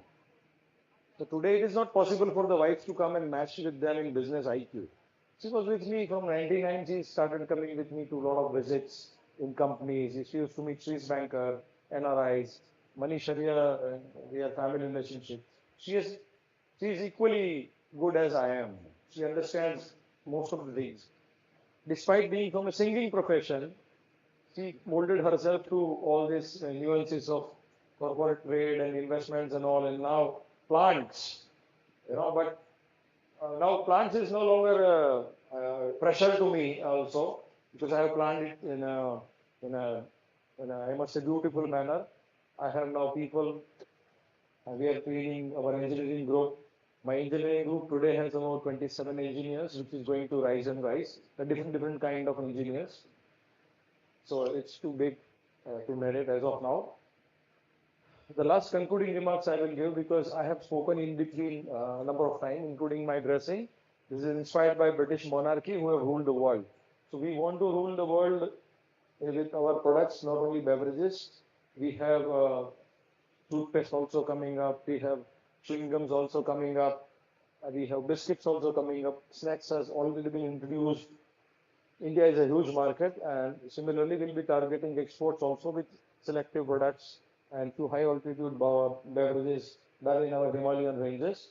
So today it is not possible for the wife to come and match with them in business IQ. She was with me from 99. She started coming with me to a lot of visits in companies. She used to meet Swiss banker, NRIs, Manish Turakhia. We have family relationship. She is equally good as I am. She understands most of the things. Despite being from a singing profession, she molded herself to all these nuances of corporate trade and investments and all, and now plants, but now plants is no longer pressure to me also, because I have planned it in a, I must say, beautiful manner. I have now people, we are training our engineering group. My engineering group today has about 27 engineers, which is going to rise and rise, a different kind of engineers. So it's too big to narrate as of now. The last concluding remarks I will give, because I have spoken in between a number of times, including my dressing. This is inspired by British monarchy, who have ruled the world. So we want to rule the world with our products, not only beverages. We have toothpaste also coming up. We have chewing gums also coming up. We have biscuits also coming up. Snacks has already been introduced. India is a huge market, and similarly we'll be targeting exports also with selective products and to high altitude beverages done in our Himalayan ranges.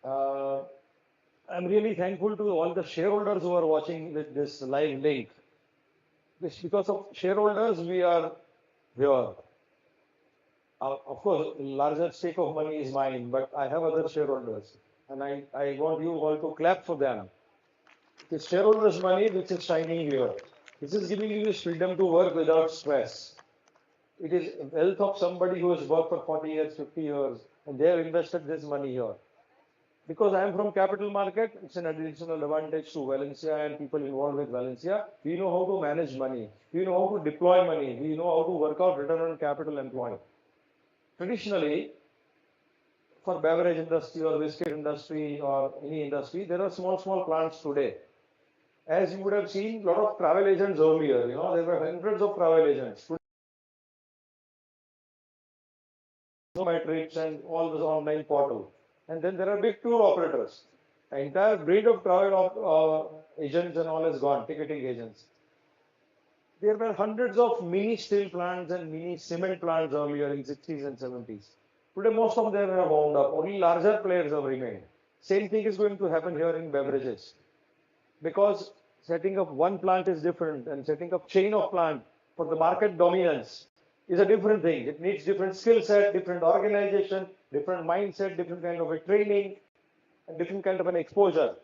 I'm really thankful to all the shareholders who are watching with this live link. Because of shareholders, we are here. Of course, larger stake of money is mine, but I have other shareholders, and I want you all to clap for them. The shareholders' money which is shining here. This is giving you this freedom to work without stress. It is wealth of somebody who has worked for 40 years, 50 years, and they have invested this money here. Because I am from capital market, it's an additional advantage to Valencia and people involved with Valencia. We know how to manage money. We know how to deploy money. We know how to work out return on capital employed. Traditionally, for beverage industry or biscuit industry or any industry, there are small plants today. As you would have seen, a lot of travel agents earlier, there were hundreds of travel agents. My trips and all this online portal. And then there are big tour operators. The entire breed of travel agents and all is gone, ticketing agents. There were hundreds of mini steel plants and mini cement plants earlier in 60s and 70s. Today, most of them have wound up. Only larger players have remained. Same thing is going to happen here in beverages. Because setting up one plant is different, and setting up chain of plant for the market dominance is a different thing. It needs different skill set, different organization, different mindset, different kind of a training, and different kind of an exposure.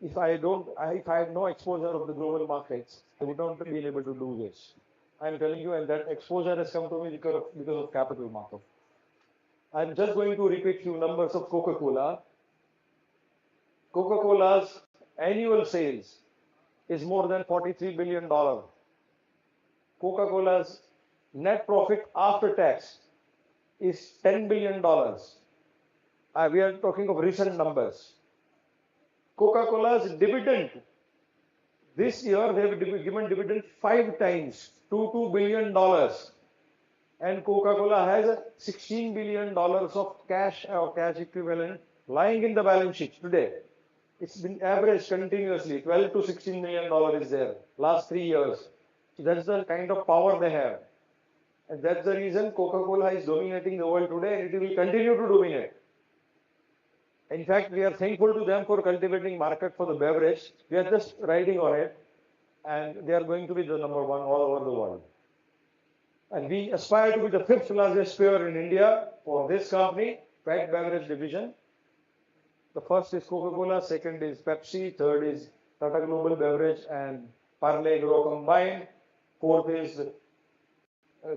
If I had no exposure of the global markets, I would not be able to do this. I am telling you, and that exposure has come to me because of capital market. I am just going to repeat few numbers of Coca-Cola. Coca-Cola's annual sales is more than $43 billion. Coca-Cola's net profit after tax is $10 billion. We are talking of recent numbers. Coca-Cola's dividend, this year they have given dividend 5 times to $2 billion. And Coca-Cola has $16 billion of cash or cash equivalent lying in the balance sheet today. It's been averaged continuously, 12 to $16 million is there, last 3 years. So that's the kind of power they have. And that's the reason Coca-Cola is dominating the world today, and it will continue to dominate. In fact, we are thankful to them for cultivating market for the beverage. We are just riding on it, and they are going to be the number one all over the world. And we aspire to be the 5th largest player in India for this company, packed beverage division. The first is Coca-Cola, second is Pepsi, third is Tata Global Beverage and Parle Grow combined. Fourth is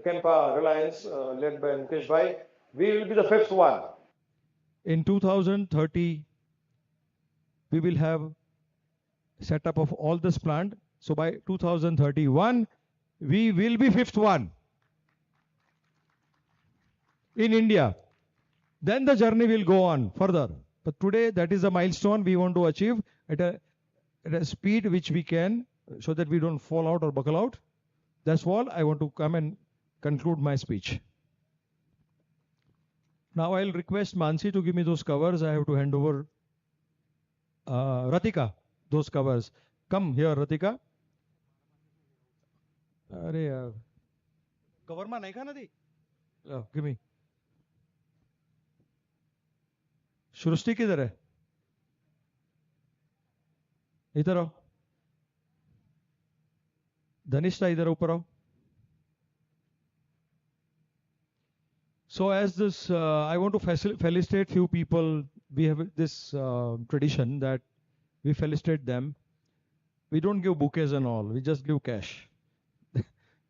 Kempa Reliance, led by Mukesh Bhai. We will be the fifth one. In 2030, we will have setup of all this plant. So by 2031, we will be fifth one in India. Then the journey will go on further. But today, that is a milestone we want to achieve at a speed which we can, so that we don't fall out or buckle out. That's all. I want to come and conclude my speech. Now I'll request Mansi to give me those covers. I have to hand over Ratika those covers. Come here, Ratika. अरे यार cover में नहीं खाना थी give me सृष्टि किधर है इधर आओ धनिष्ठा इधर ऊपर आओ So as this, I want to felicitate few people. We have this tradition that we felicitate them. We don't give bouquets and all. We just give cash.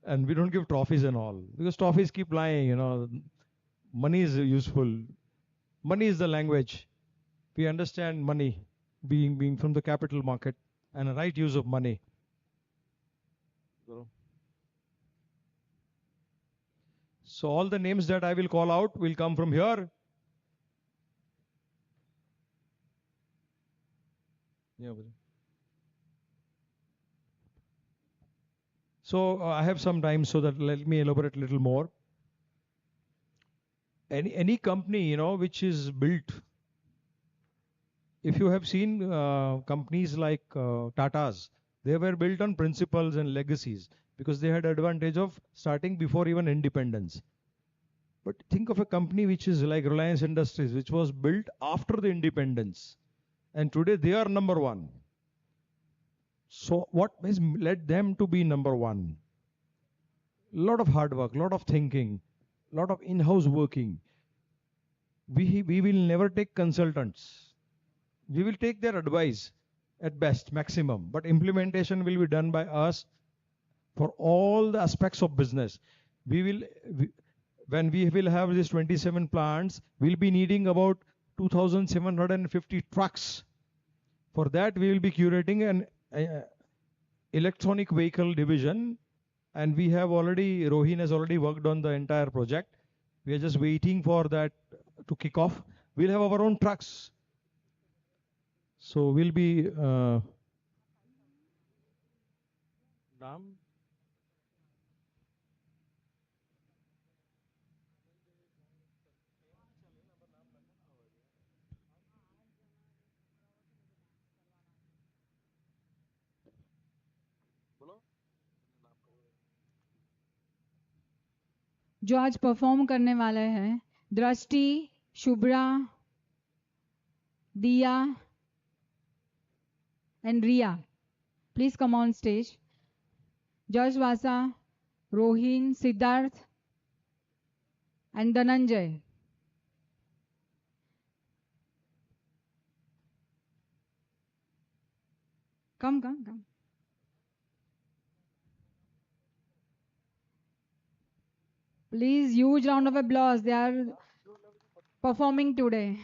And we don't give trophies and all. Because trophies keep lying, you know. Money is useful. Money is the language. We understand money being from the capital market and a right use of money. So all the names that I will call out will come from here. So I have some time, so that let me elaborate a little more. Any company, you know, which is built. If you have seen companies like Tata's, they were built on principles and legacies, because they had advantage of starting before even independence. But think of a company which is like Reliance Industries, which was built after the independence. And today they are number one. So what has led them to be number one? Lot of hard work, lot of thinking, lot of in-house working. We will never take consultants. We will take their advice at best, maximum. But implementation will be done by us for all the aspects of business. When we will have these 27 plants, we'll be needing about 2,750 trucks. For that, we will be curating an electronic vehicle division, and we have already, Rohin has already worked on the entire project. We are just waiting for that to kick off. We'll have our own trucks. So we'll be जो आज perform करने वाले हैं दृष्टि, शुभ्रा, दिया and Ria. Please come on stage. Josh Vasa, Rohin, Siddharth and Dhananjay. Come. Please, huge round of applause. They are performing today.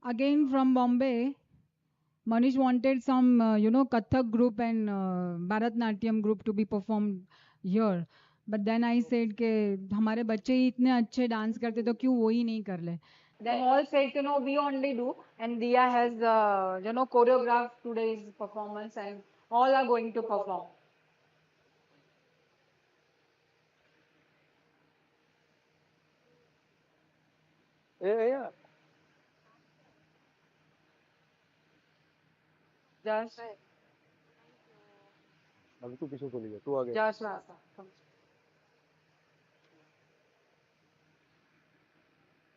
Again from Bombay, Manish wanted some, Kathak group and Bharatnatyam group to be performed here. But then I said कि हमारे बच्चे ही इतने अच्छे dance करते तो क्यों वो ही नहीं कर ले. Then all said, we only do, and Dia has, choreographed today's performance, and all are going to perform. Yeah. Just अभी तू पीछे चली गया, तू आगे. Just Vasa.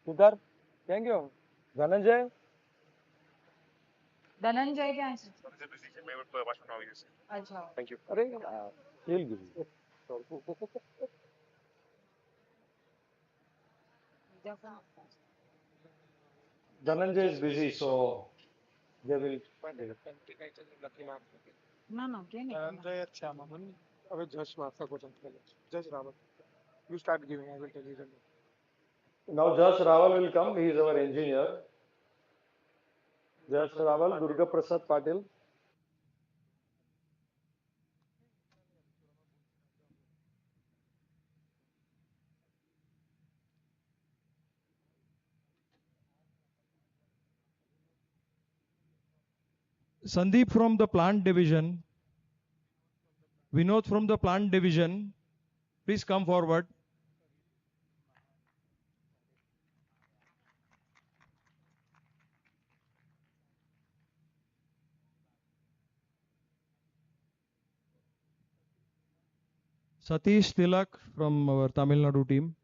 Siddharth, thank you. Dhananjay. Dhananjay क्या है? अच्छा. Thank you. अरे he'll give you. Dhananjay is busy, so they will. No, no, You start giving, I will tell you the name. Now Jash Rawal will come. He is our engineer. Jash Rawal, Durga Prasad Patil. Sandeep from the plant division. Vinod from the plant division. Please come forward. Satish Tilak from our Tamil Nadu team.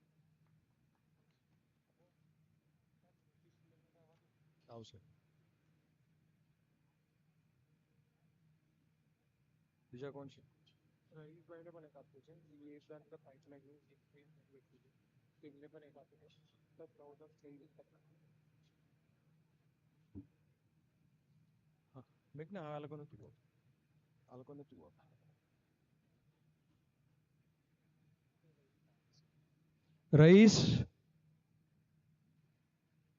He's going to make a picture. He is done the pipeline. He will make a picture. The crowd of changes. Make na alakona tuwa. Alakona tuwa.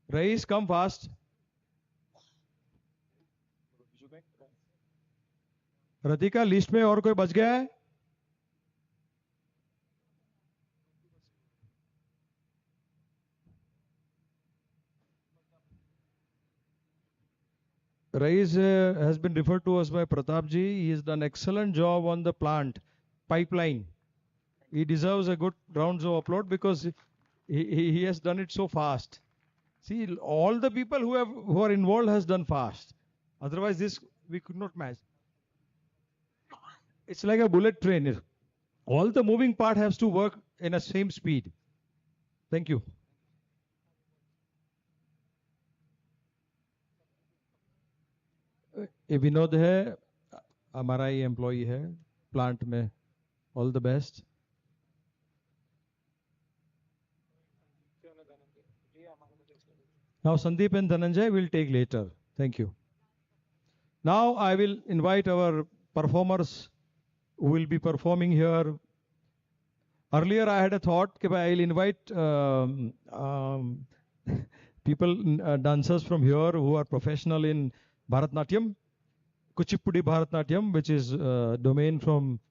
Rais, come fast. Ratika list में और कोई बच गया है? Rais has been referred to us by Pratap ji. He has done excellent job on the plant pipeline. He deserves a good rounds of applause because he has done it so fast. See, all the people who are involved has done fast. Otherwise, this we could not match. It's like a bullet train. All the moving part has to work in a same speed. Thank you. ये विनोद है, हमारा ही employee है plant में. All the best. Now Sandeep and Dhananjay will take later. Thank you. Now I will invite our performers who will be performing here. Earlier I had a thought that I will invite people, dancers from here who are professional in Bharatnatyam, Kuchipudi Bharatnatyam, which is domain from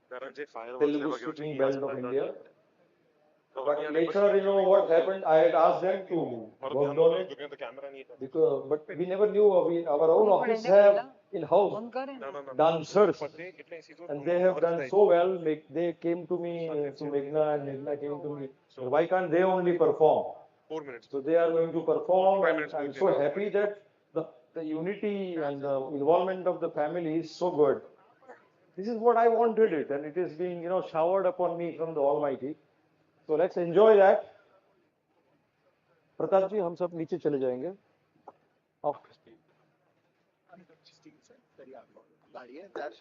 Telugu speaking belt of India. But later, what happened? I had asked them to work on it, but we never knew. Our own office have in-house dancers, and they have done so well. They came to me, to Meghna, and Meghna came to me. So why can't they only perform? 4 minutes. So they are going to perform, and I'm so happy that the unity and the involvement of the family is so good. This is what I wanted it, and it is being showered upon me from the Almighty. So let's enjoy that. Pratap ji हम सब नीचे चले जाएंगे.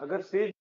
अगर stage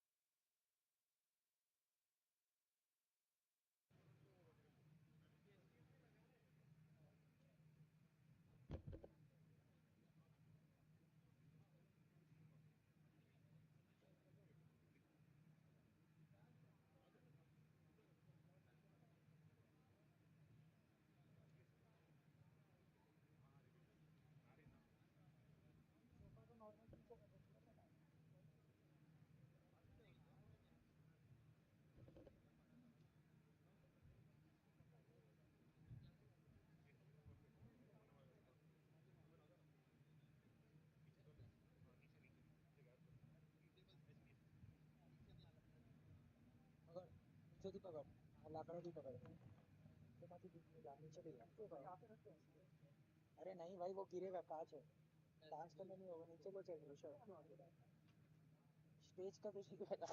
अरे नहीं भाई वो गिरेगा कांच है डांस करने नहीं होगा नीचे को चल स्टेज का किसी को पता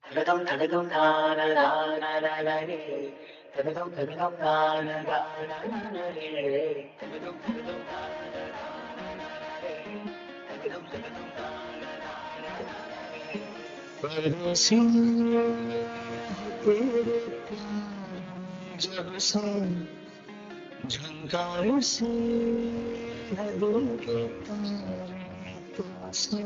Tadagam tadagam dana dana dana re. Tadagam tadagam dana dana dana re. Tadagam tadagam dana dana dana re. Tadagam tadagam dana dana dana re. परदेसी तेरे प्यार जब से झंकार से है दिल के तार से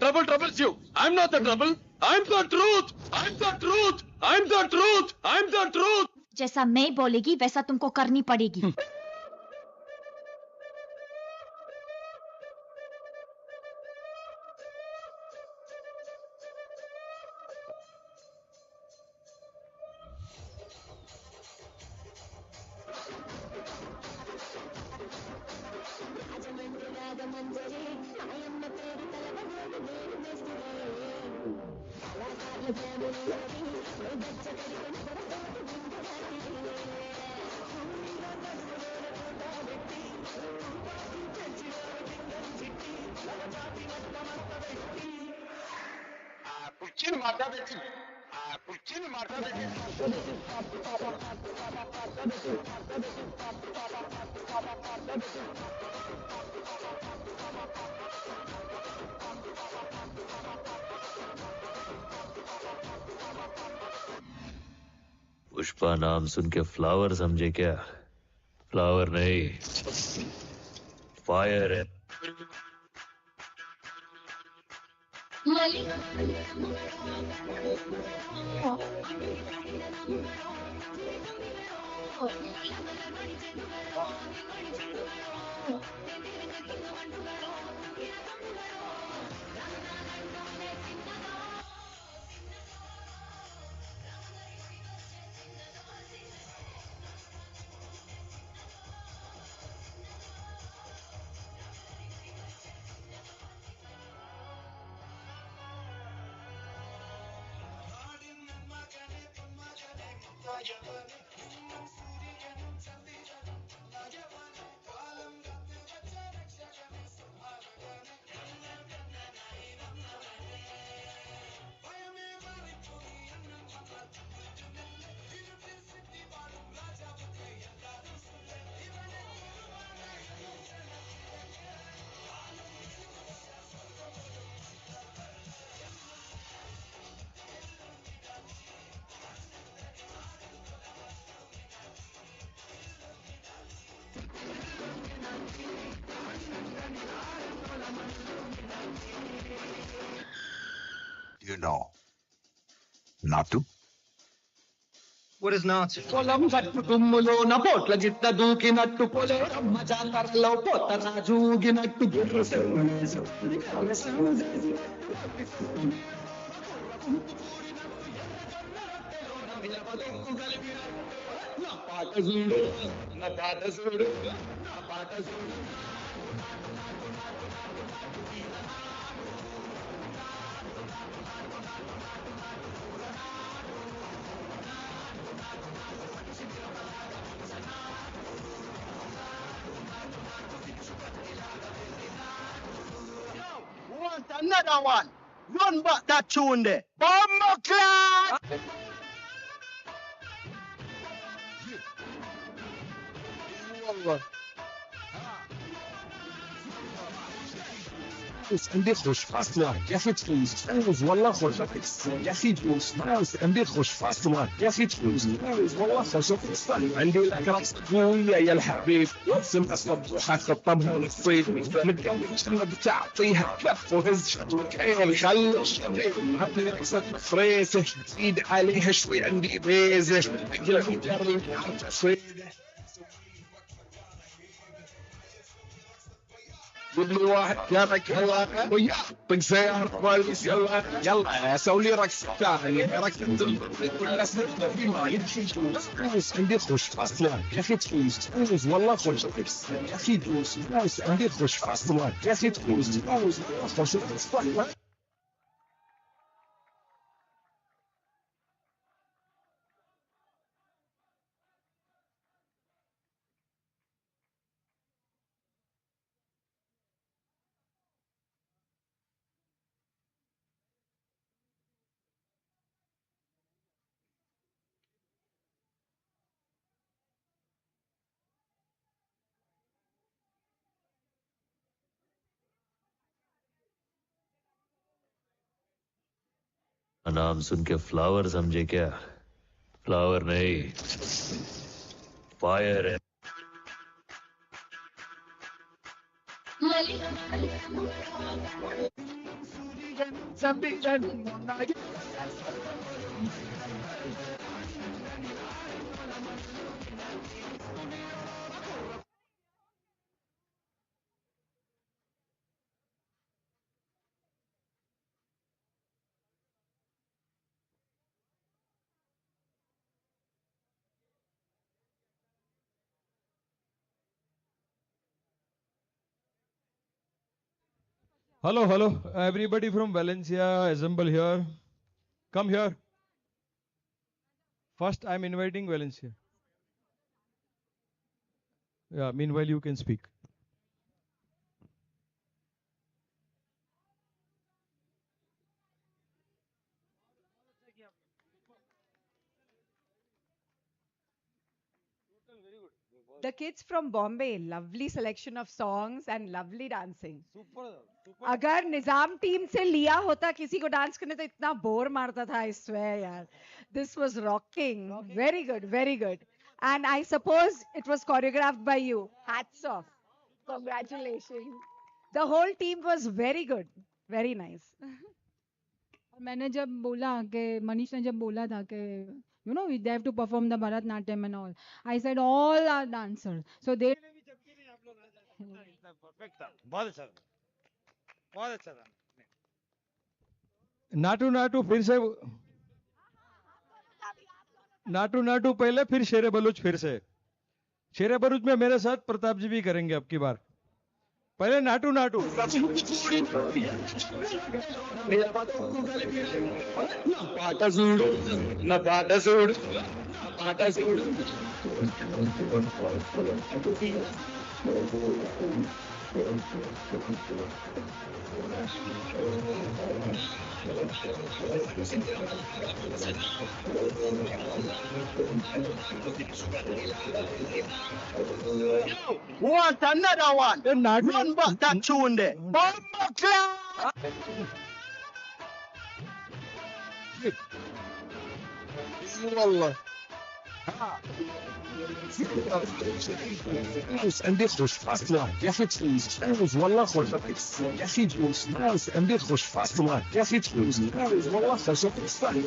Trouble troubles you. I'm not the trouble. I'm the truth. I'm the truth. I'm the truth. I'm the truth. जैसा मैं बोलेगी वैसा तुमको करनी पड़ेगी पुष्पा नाम सुन के फ्लावर समझे क्या? फ्लावर नहीं, फायर है। You know, not to. What is not? పొలం కట్టుకుమ్ములో నా పోట్ల గిట్ట దూకినట్టు పొలేరమ్మ జాతరలో పోత రాజూగినట్టు Want another one? Run back that tune there. Bomber clap! عندي خوش فاصلة يا اخي تفوز والله خوش يا اخي تفوز عندي خوش فاصلة يا اخي تفوز والله خوش عندي لك رقصة قوية يا الحبيب سم اصلا حخطبها للصيف متقلب تعطيها كف وهز شبكين خلص عندي رقصة فريسة زيد عليها شوي عندي بيزة اقلب جرب تصويده قول لي واحد كانك يلا ويا طق سيارة كويس يلا يلا سوي لي رقص ثاني رقص ولا سنة في ما يمشي تفوز عندي خوش فاصلة يا اخي تفوز والله خوش يا اخي تفوز عندي خوش فاصلة يا اخي تفوز خوش فاصلة नाम सुन के फ्लावर समझे क्या? फ्लावर नहीं, फायर है. Hello, hello. Everybody from Valencia, assemble here. Come here. First, I'm inviting Valencia. Yeah, meanwhile, you can speak. The kids from Bombay, lovely selection of songs and lovely dancing. अगर निजाम team से लिया होता किसी को dance करने तो इतना bore मारता था I swear यार. This was rocking. Very good, very good. And I suppose it was choreographed by you. Hats off. Congratulations. The whole team was very good. Very nice. मैंने जब बोला कि मनीष ने जब बोला था कि you know they have to perform the Bharatnatyam and all, I said all are dancers, so they बहुत अच्छा बहुत अच्छा था नाटू नाटू फिर से नाटू नाटू पहले फिर शेरे बलूच फिर से शेरे बलूच में मेरे साथ प्रताप जी भी करेंगे अब की बार पहले Naatu Naatu Want another one? Run back that tune there. Bomber clap! والله عندي خوش فاصلة يا اخي تفوز والله خوش يا اخي تفوز عندي خوش فاصلة يا اخي تفوز والله خوش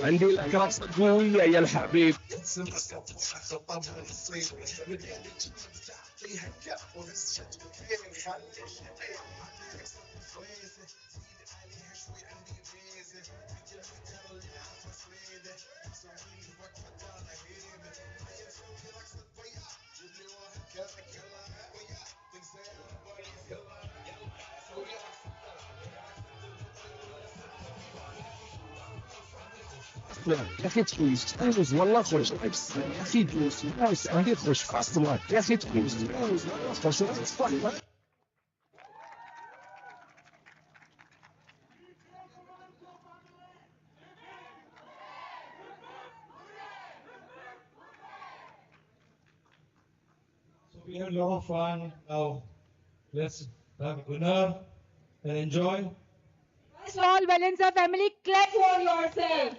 عندي لك رقصة قوية يا الحبيب يا اخي تفوز تفوز والله خوش عكس يا اخي تفوز ناس عندي خوش اصلا يا اخي تفوز تفوز والله خوش We had a lot of fun. Now, let's have dinner and enjoy. First of all, Valencia family, clap for yourself.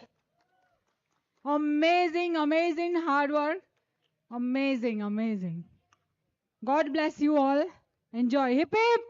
Amazing, amazing hard work. Amazing, amazing. God bless you all. Enjoy. Hip hip.